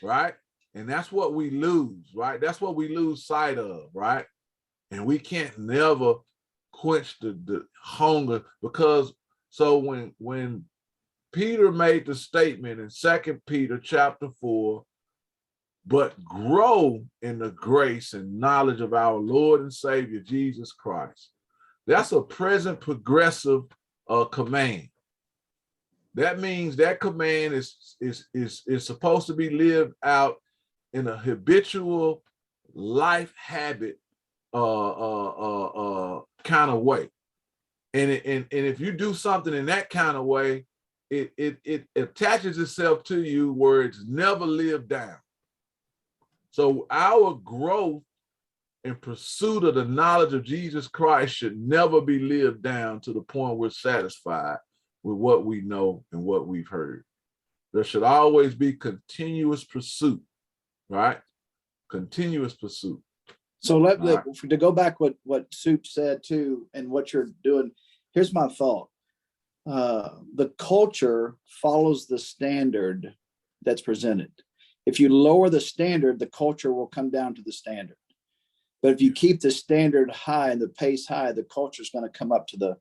right? And that's what we lose, right? That's what we lose sight of, right? And we can't never quench the hunger, because so when Peter made the statement in 2 Peter chapter 4, but grow in the grace and knowledge of our Lord and Savior, Jesus Christ. That's a present progressive command. That means that command is supposed to be lived out in a habitual life habit kind of way. And if you do something in that kind of way, it attaches itself to you where it's never lived down. So our growth in pursuit of the knowledge of Jesus Christ should never be lived down to the point we're satisfied with what we know and what we've heard. There should always be continuous pursuit, right? Continuous pursuit. So to go back what Soup said too, and what you're doing, here's my thought. The culture follows the standard that's presented. If you lower the standard, the culture will come down to the standard. But if you keep the standard high and the pace high, the culture is going to come up to the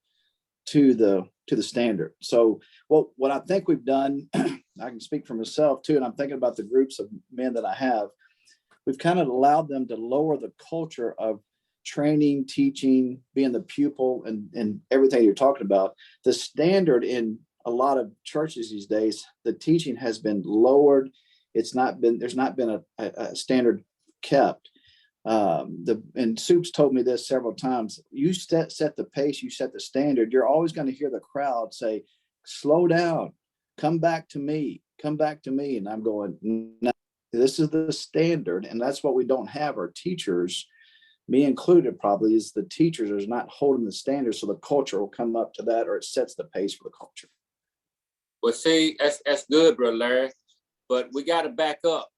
standard. So what I think we've done, I can speak for myself too, and I'm thinking about the groups of men that I have. We've kind of allowed them to lower the culture of training, teaching, being the pupil, and everything you're talking about. The standard in a lot of churches these days, the teaching has been lowered. There's not been a standard kept. And Soup's told me this several times. You set the pace, you set the standard. You're always going to hear the crowd say, slow down, come back to me, come back to me. And I'm going, no, this is the standard. And that's what we don't have. Our teachers, me included probably, is the teachers are not holding the standard. So the culture will come up to that, or it sets the pace for the culture. Well, see, that's good, Brother Larry, but we got to back up.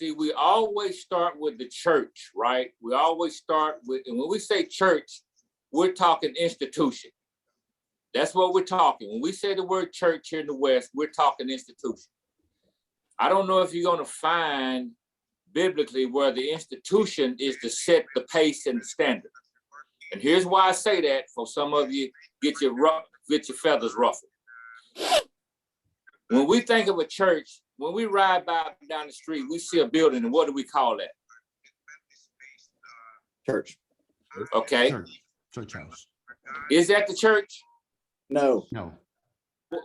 We always start with the church, right? We always start with, and when we say church, we're talking institution. That's what we're talking. When we say the word church here in the West, we're talking institution. I don't know if you're going to find biblically where the institution is to set the pace and the standard. And here's why I say that, for some of you, get your feathers ruffled. When we think of a church, when we ride by down the street, we see a building, and what do we call that? Church. Okay. Church house. Is that the church? No. No.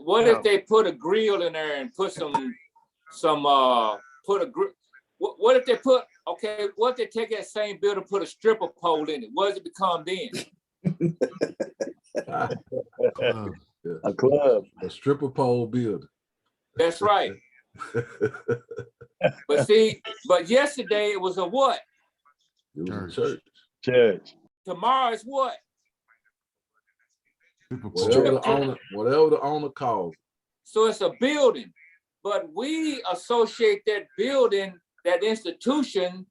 What if they put a grill in there and put what if they put, okay, what if they take that same building, put a stripper pole in it? What does it become then? A club. A stripper pole building. That's right. But yesterday it was a what? It was a church. Church. Tomorrow is what? Whatever the owner calls. So it's a building, but we associate that building, that institution,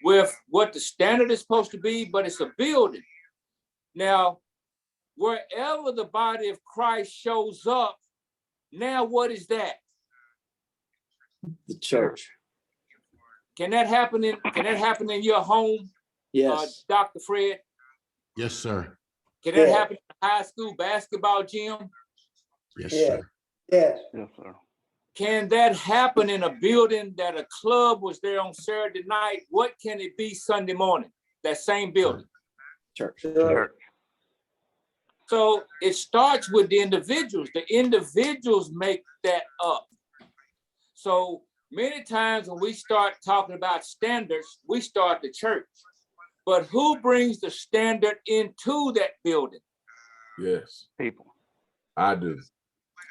with what the standard is supposed to be, but it's a building. Now, wherever the body of Christ shows up, now what is that? The church. Can that happen in your home? Yes. Dr. Fred? Yes, sir. Can that happen in the high school basketball gym? Yes, sir. Yes. Yes, sir. Can that happen in a building that a club was there on Saturday night? What can it be Sunday morning? That same building. Church. Church. So it starts with the individuals. The individuals make that up. So many times when we start talking about standards, we start the church. But who brings the standard into that building? Yes. People. I do.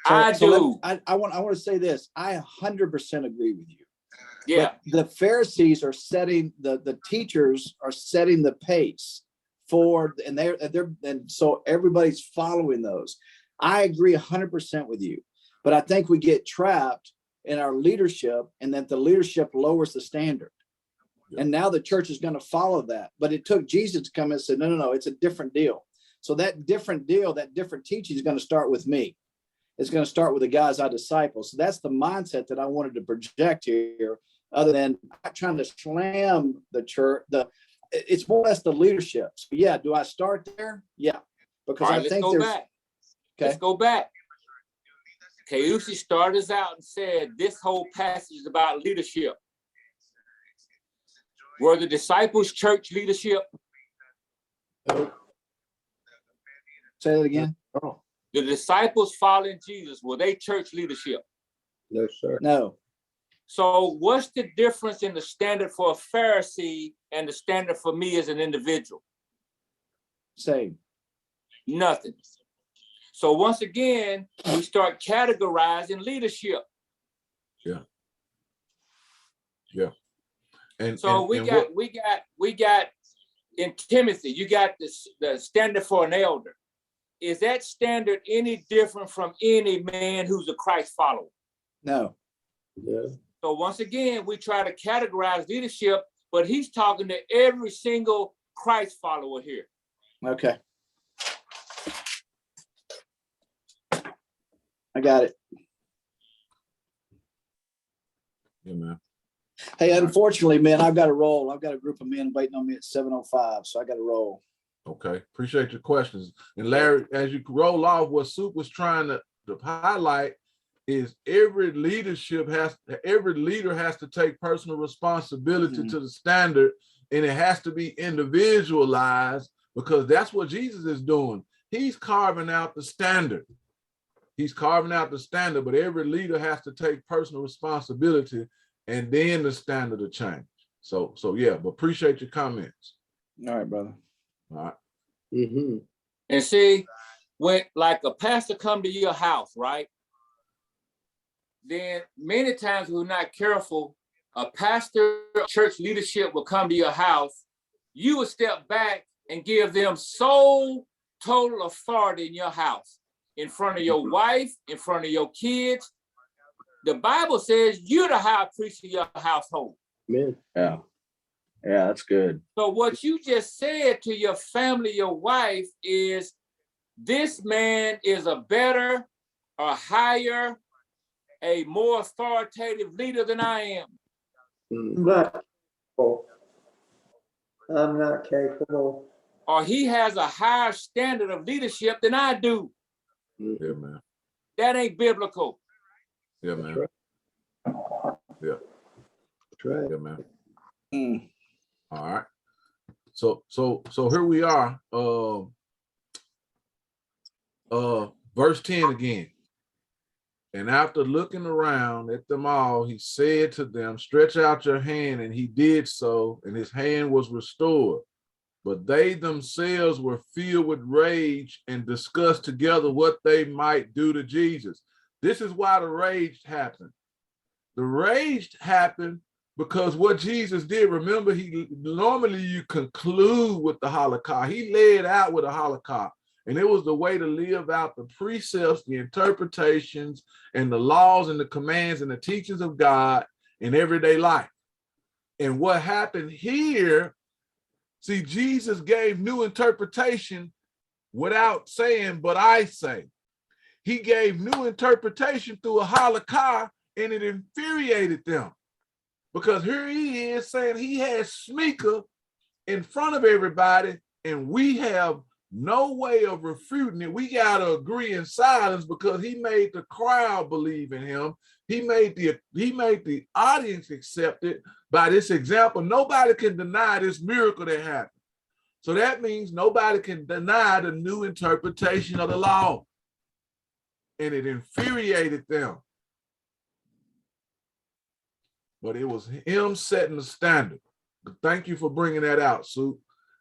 I do. I want to say this. I 100% agree with you. Yeah. But the Pharisees are setting, the teachers are setting the pace for, and so everybody's following those. I agree 100% with you, but I think we get trapped in our leadership, and that the leadership lowers the standard. Yeah. And now the church is going to follow that. But it took Jesus to come and say, no, it's a different deal. So that different deal, that different teaching is going to start with me. It's going to start with the guys I disciple. So that's the mindset that I wanted to project here, other than not trying to slam the church. It's more or less the leadership. So yeah, do I start there? Yeah. Because I think there's... Okay. Let's go back. Kayushi started us out and said, this whole passage is about leadership. Were the disciples church leadership? Say that again. Oh, The disciples following Jesus, were they church leadership? no, sir. No. So what's the difference in the standard for a Pharisee and the standard for me as an individual? Same. Nothing. So once again, we start categorizing leadership. Yeah. Yeah. And so we got in Timothy, you got the standard for an elder. Is that standard any different from any man who's a Christ follower? No. Yeah. So once again, we try to categorize leadership, but he's talking to every single Christ follower here. Okay. I got it. Yeah, man. Hey, unfortunately, man, I've got to roll. I've got a group of men waiting on me at 7:05, so I got to roll. Okay, appreciate your questions. And Larry, as you roll off, what Soup was trying to highlight is every leader has to take personal responsibility to the standard, and it has to be individualized, because that's what Jesus is doing. He's carving out the standard. He's carving out the standard, but every leader has to take personal responsibility, and then the standard will change. So yeah, but appreciate your comments. All right, brother. All right. Mm-hmm. And see, when like a pastor come to your house, right? Then many times we're not careful, a pastor, church leadership will come to your house. You will step back and give them sole, total authority in your house, in front of your wife, in front of your kids. The Bible says you're the high priest of your household. Amen. Yeah. Yeah, that's good. So what you just said to your family, your wife, is this man is a better, a higher, a more authoritative leader than I am. But I'm not capable. Or he has a higher standard of leadership than I do. Yeah, man. That ain't biblical. Yeah, man. Yeah. That's right. Yeah, man. All right. So here we are. Verse 10 again. And after looking around at them all, he said to them, stretch out your hand. And he did so, and his hand was restored. But they themselves were filled with rage and discussed together what they might do to Jesus. This is why the rage happened. The rage happened because what Jesus did, remember, normally you conclude with the Holocaust. He laid out with a Holocaust. And it was the way to live out the precepts, the interpretations, and the laws and the commands and the teachings of God in everyday life. And what happened here, see, Jesus gave new interpretation without saying, but I say. He gave new interpretation through a Holocaust, and it infuriated them. Because here he is saying he has Smeeka in front of everybody, and we have no way of refuting it. We got to agree in silence because he made the crowd believe in him. He made the audience accept it by this example. Nobody can deny this miracle that happened. So that means nobody can deny the new interpretation of the law. And it infuriated them. But it was him setting the standard. Thank you for bringing that out, Sue.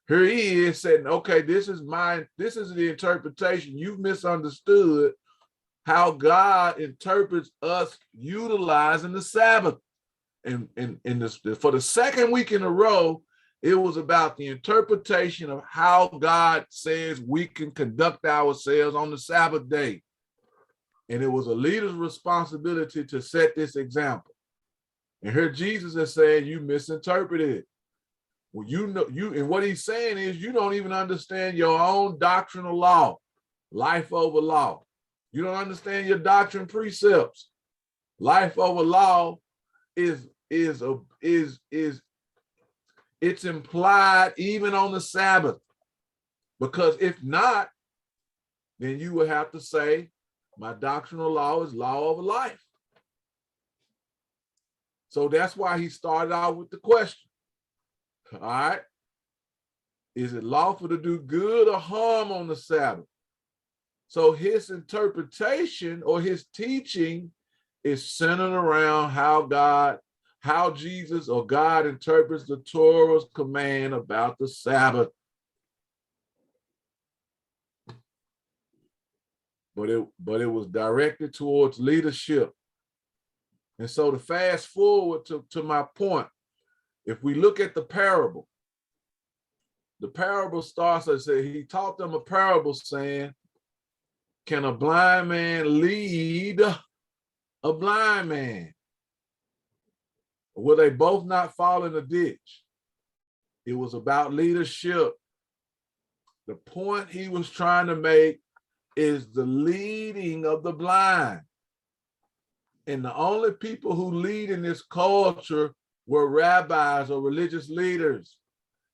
Here he is saying, okay, this is the interpretation. You've misunderstood how God interprets us utilizing the Sabbath. And for the second week in a row, it was about the interpretation of how God says we can conduct ourselves on the Sabbath day. And it was a leader's responsibility to set this example. And here Jesus is saying, you misinterpreted it. Well, and what he's saying is you don't even understand your own doctrinal law, life over law. You don't understand your doctrine precepts. Life over law it's implied even on the Sabbath. Because if not, then you would have to say, my doctrinal law is law over life. So that's why he started out with the question. All right. Is it lawful to do good or harm on the Sabbath? So his interpretation or his teaching is centered around how Jesus or God interprets the Torah's command about the Sabbath. But it was directed towards leadership. And so to fast forward to my point, if we look at the parable starts, I say, he taught them a parable saying, can a blind man lead a blind man? Or will they both not fall in a ditch? It was about leadership. The point he was trying to make is the leading of the blind. And the only people who lead in this culture were rabbis or religious leaders.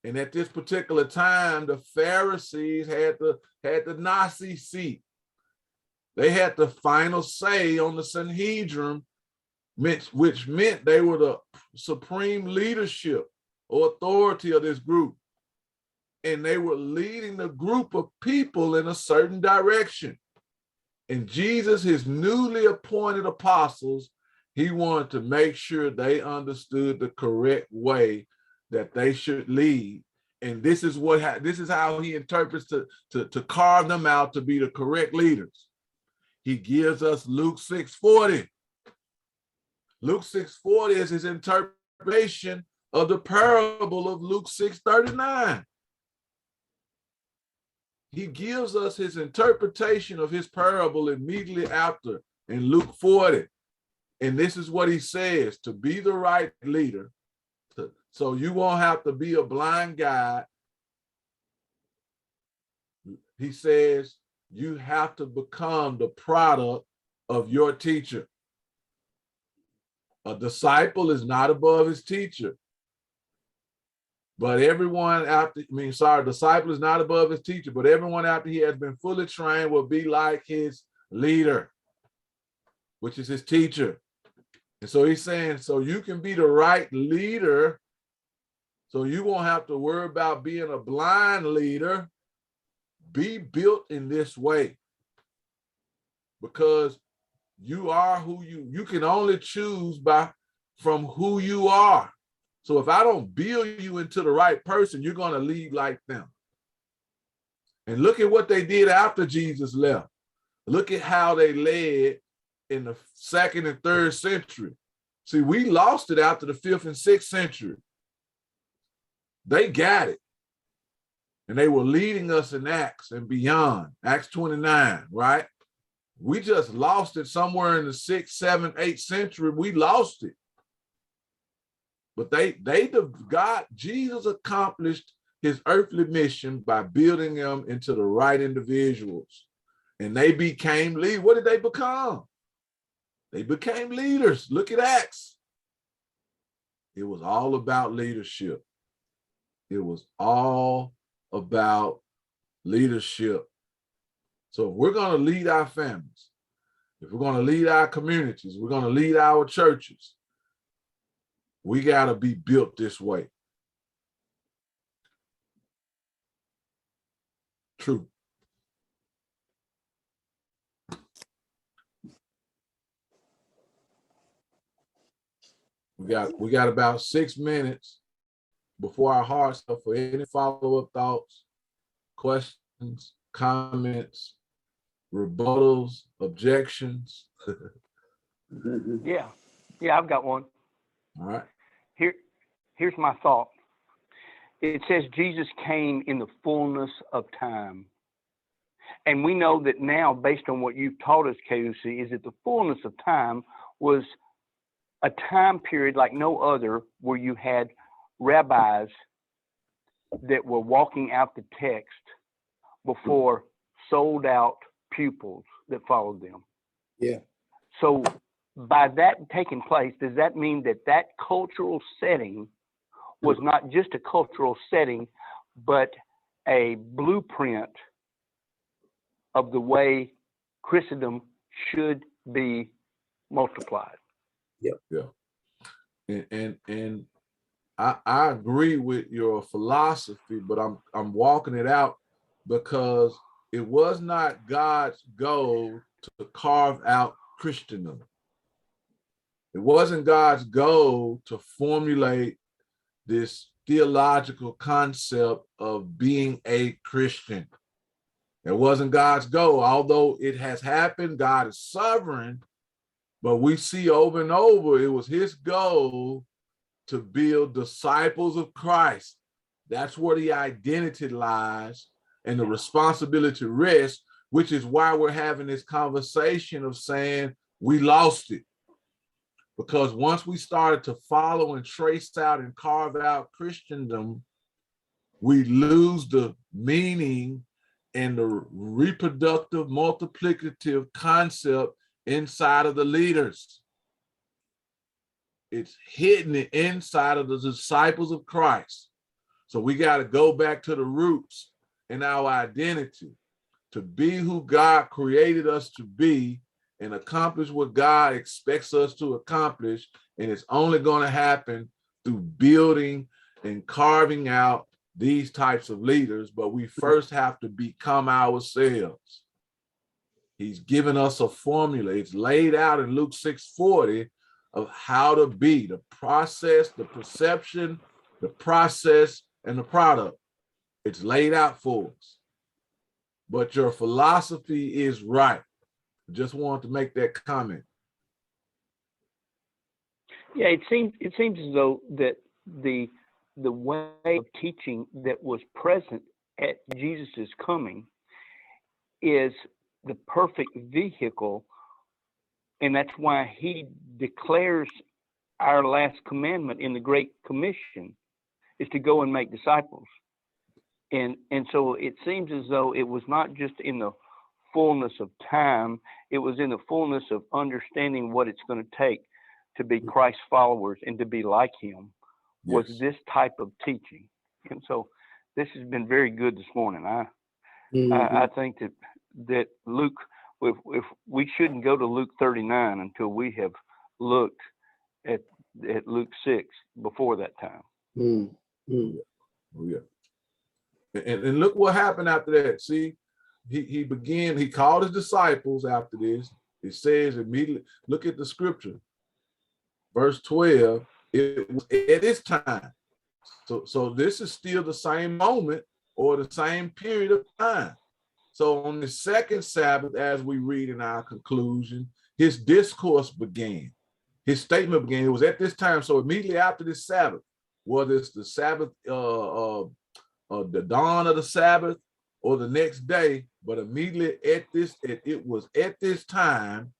And at this particular time, the Pharisees had the Nazi seat. They had the final say on the Sanhedrin, which meant they were the supreme leadership or authority of this group. And they were leading the group of people in a certain direction. And Jesus, his newly appointed apostles, he wanted to make sure they understood the correct way that they should lead. And this is how he interprets to carve them out to be the correct leaders. He gives us Luke 6:40. Luke 6:40 is his interpretation of the parable of Luke 6:39. He gives us his interpretation of his parable immediately after in Luke 40. And this is what he says: to be the right leader, so you won't have to be a blind guide. He says you have to become the product of your teacher. A disciple is not above his teacher. But disciple is not above his teacher, but everyone after he has been fully trained will be like his leader, which is his teacher. And so he's saying, so you can be the right leader, so you won't have to worry about being a blind leader. Be built in this way, because you are who you can only choose from who you are. So if I don't build you into the right person, you're going to lead like them. And look at what they did after Jesus left. Look at how they led in the 2nd and 3rd century. See, we lost it after the 5th and 6th century. They got it. And they were leading us in Acts and beyond, Acts 29, right? We just lost it somewhere in the 6th, 7th, 8th century. We lost it. But Jesus accomplished his earthly mission by building them into the right individuals. And they became leaders. What did they become? They became leaders. Look at Acts. It was all about leadership. It was all about leadership. So if we're going to lead our families, if we're going to lead our communities, we're going to lead our churches, we got to be built this way. True. We got about 6 minutes before our hearts are for any follow-up thoughts, questions, comments, rebuttals, objections. Yeah, I've got one. All right. Here's my thought. It says Jesus came in the fullness of time. And we know that now, based on what you've taught us, KUC, is that the fullness of time was a time period like no other, where you had rabbis that were walking out the text before sold out pupils that followed them. Yeah. So by that taking place, does that mean that cultural setting was not just a cultural setting, but a blueprint of the way Christendom should be multiplied? Yeah. And I agree with your philosophy, but I'm walking it out because it was not God's goal to carve out Christendom. It wasn't God's goal to formulate this theological concept of being a Christian. It wasn't God's goal, although it has happened. God is sovereign, but we see over and over, it was his goal to build disciples of Christ. That's where the identity lies and the responsibility rests, which is why we're having this conversation of saying we lost it. Because once we started to follow and trace out and carve out Christendom, we lose the meaning and the reproductive, multiplicative concept inside of the leaders. It's hidden inside of the disciples of Christ. So we got to go back to the roots in our identity to be who God created us to be and accomplish what God expects us to accomplish. And it's only going to happen through building and carving out these types of leaders. But we first have to become ourselves. He's given us a formula. It's laid out in Luke 6:40 of how to be, the process, the perception, the process, and the product. It's laid out for us. But your philosophy is right. Just wanted to make that comment. Yeah, it seems as though that the way of teaching that was present at Jesus's coming is the perfect vehicle, and that's why he declares our last commandment in the Great Commission is to go and make disciples. And so it seems as though it was not just in the fullness of time, it was in the fullness of understanding what it's going to take to be Christ's followers and to be like him, was this type of teaching. And so this has been very good this morning. I think that Luke, if we shouldn't go to Luke 39 until we have looked at Luke 6 before that time. Oh, yeah. And look what happened after that. See, he called his disciples after this. It says immediately, look at the scripture. Verse 12, it was at this time. So this is still the same moment or the same period of time. So on the second Sabbath, as we read in our conclusion, his discourse began. His statement began. It was at this time. So immediately after this Sabbath, whether it's the Sabbath, the dawn of the Sabbath or the next day, but immediately it was at this time,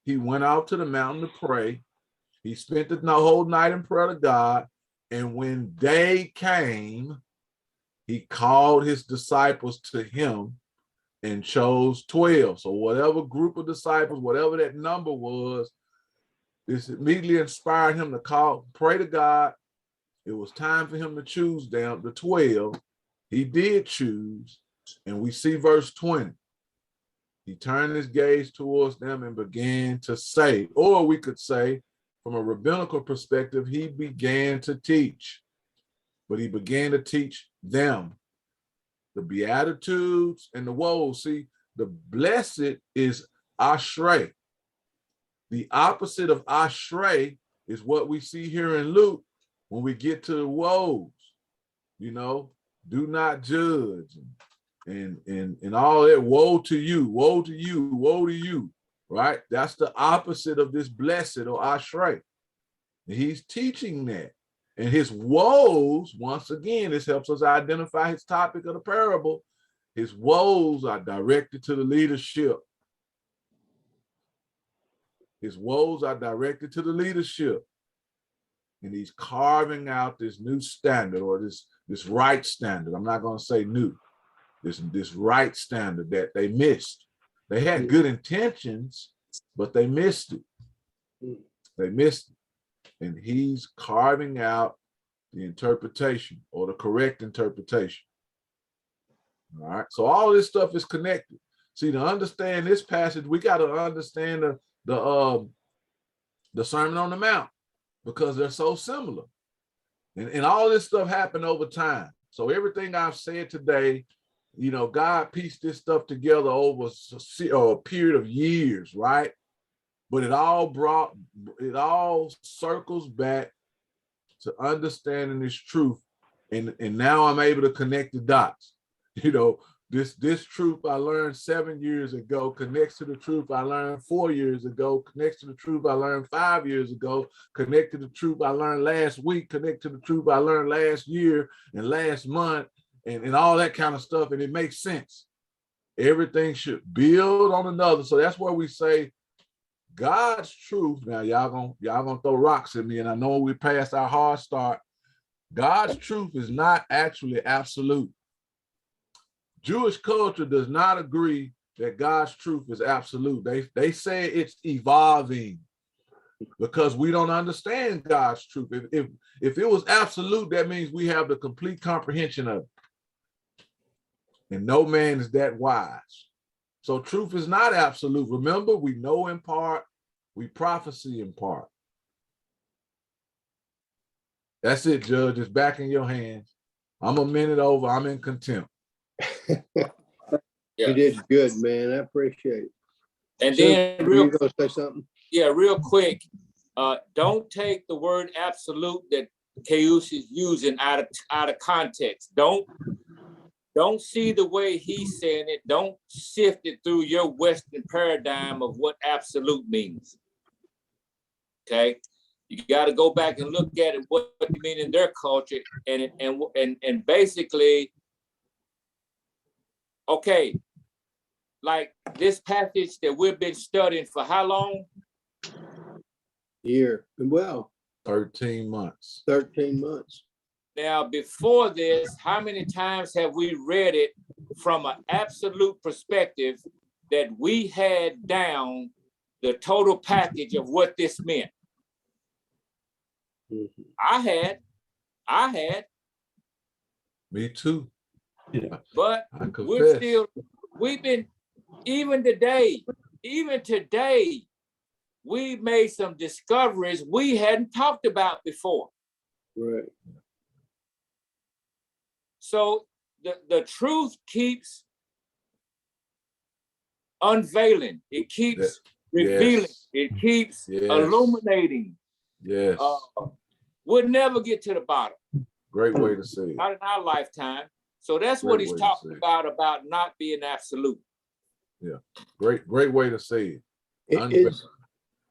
he went out to the mountain to pray. He spent the whole night in prayer to God. And when day came, he called his disciples to him and chose 12. So whatever group of disciples, whatever that number was, this immediately inspired him to pray to God. It was time for him to choose them, the 12. He did choose, and we see verse 20. He turned his gaze towards them and began to say, or we could say, from a rabbinical perspective, he began to teach. But he began to teach them the Beatitudes and the woes. See, the blessed is Ashrei. The opposite of Ashrei is what we see here in Luke when we get to the woes. You know, do not judge and all that. Woe to you, woe to you, woe to you, right? That's the opposite of this blessed or Ashrei. And he's teaching that. And his woes, once again, this helps us identify his topic of the parable. His woes are directed to the leadership. His woes are directed to the leadership. And he's carving out this new standard, or this right standard. I'm not going to say new. This right standard that they missed. They had good intentions, but they missed it. They missed it. And he's carving out the interpretation, or the correct interpretation. All right. So all this stuff is connected. See, to understand this passage, we got to understand the Sermon on the Mount, because they're so similar. And all this stuff happened over time. So everything I've said today, you know, God pieced this stuff together over a period of years, right? But it all circles back to understanding this truth. And now I'm able to connect the dots. You know, this truth I learned 7 years ago connects to the truth I learned 4 years ago, connects to the truth I learned 5 years ago, connect to the truth I learned last week, connect to the truth I learned last year and last month, and all that kind of stuff. And it makes sense. Everything should build on another. So that's where we say God's truth. Now y'all gonna throw rocks at me, and I know we passed our hard start. God's truth is not actually absolute. Jewish culture does not agree that God's truth is absolute. They say it's evolving. because we don't understand God's truth. If it was absolute, that means we have the complete comprehension of it. And no man is that wise. So truth is not absolute. Remember, we know in part, we prophecy in part. That's it, Judge. It's back in your hands. I'm a minute over. I'm in contempt. You did good, man. I appreciate it. And So, then you gonna say something? Yeah, real quick. Don't take the word absolute that Cayuse is using out of context. Don't see the way he's saying it. Don't sift it through your Western paradigm of what absolute means. Okay, you got to go back and look at it, what you mean in their culture, and basically, okay, like this passage that we've been studying for how long? Year. Well, 13 months. 13 months. Now, before this, how many times have we read it from an absolute perspective that we had down the total package of what this meant? Mm-hmm. I had. Me too. Yeah. But we've been, even today, we made some discoveries we hadn't talked about before. Right. So the truth keeps unveiling. It keeps revealing. Yes. It keeps Yes. illuminating. Yes. We'll never get to the bottom. Great way to say it. Not in our lifetime. So that's what he's talking about not being absolute. Yeah. Great way to say it.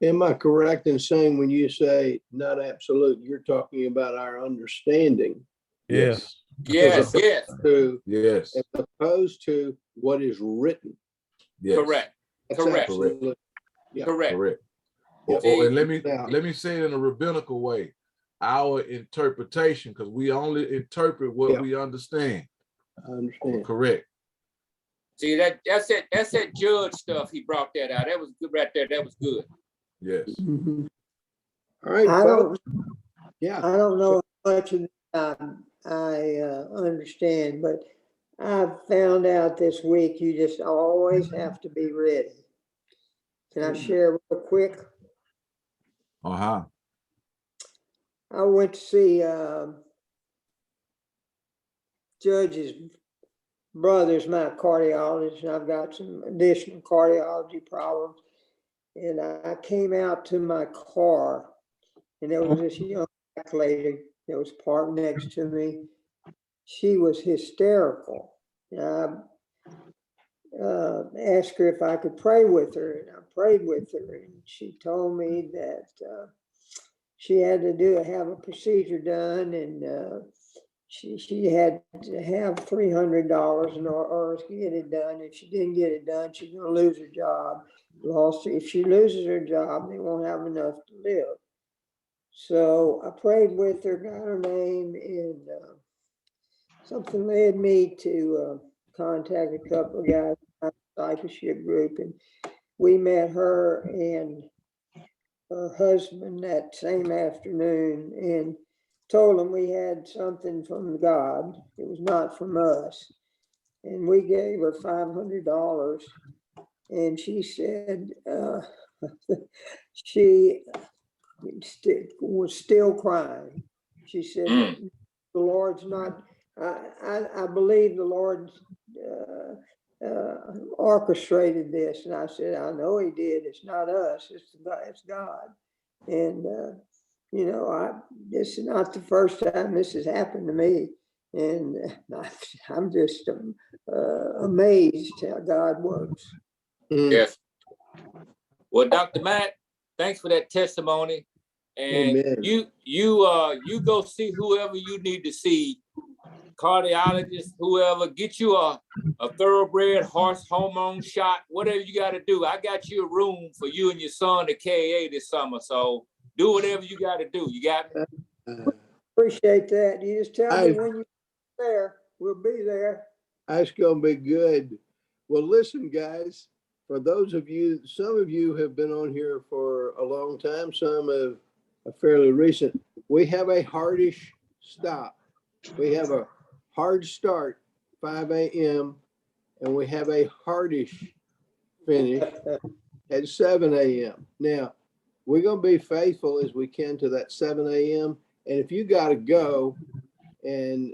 Am I correct in saying when you say not absolute, you're talking about our understanding? Yes. Yes. Yes. As opposed to what is written. Yes. Correct. That's Correct. absolute. Yeah. Correct. Correct. Yeah. And let me say it in a rabbinical way. Our interpretation, because we only interpret what we understand. I understand. Correct. See, that's it. That's that Judge stuff. He brought that out. That was good right there. That was good. Yes. Mm-hmm. All right. I don't know how much of that I understand, but I found out this week you just always have to be ready. Can I share real quick? Uh-huh. I went to see Judge's brother's my cardiologist, and I've got some additional cardiology problems. And I came out to my car, and there was this young black lady that was parked next to me. She was hysterical. And I asked her if I could pray with her, and I prayed with her, and she told me that she had to have a procedure done, and she had to have $300 in order to get it done. If she didn't get it done, she's going to lose her job. If she loses her job, they won't have enough to live. So I prayed with her, got her name, and something led me to contact a couple of guys in my discipleship group, and we met her and her husband that same afternoon and told them we had something from God. It was not from us. And we gave her $500. And she said she was still crying. She said, the Lord's not, I believe the Lord orchestrated this. And I said, I know he did. It's not us, it's God. And, you know, this is not the first time this has happened to me. And I'm just amazed how God works. Yes. Well, Dr. Matt, thanks for that testimony. And Amen. you go see whoever you need to see, cardiologist, whoever, get you a thoroughbred horse hormone shot, whatever you got to do. I got you a room for you and your son at KA this summer. So do whatever you got to do. You got me? Appreciate that. You just tell me when you're there. We'll be there. That's going to be good. Well, listen, guys, for those of you, some of you have been on here for a long time, some have a fairly recent. We have a hardish stop. We have a hard start, 5 a.m., and we have a hardish finish at 7 a.m. Now, we're going to be faithful as we can to that 7 a.m. And if you got to go and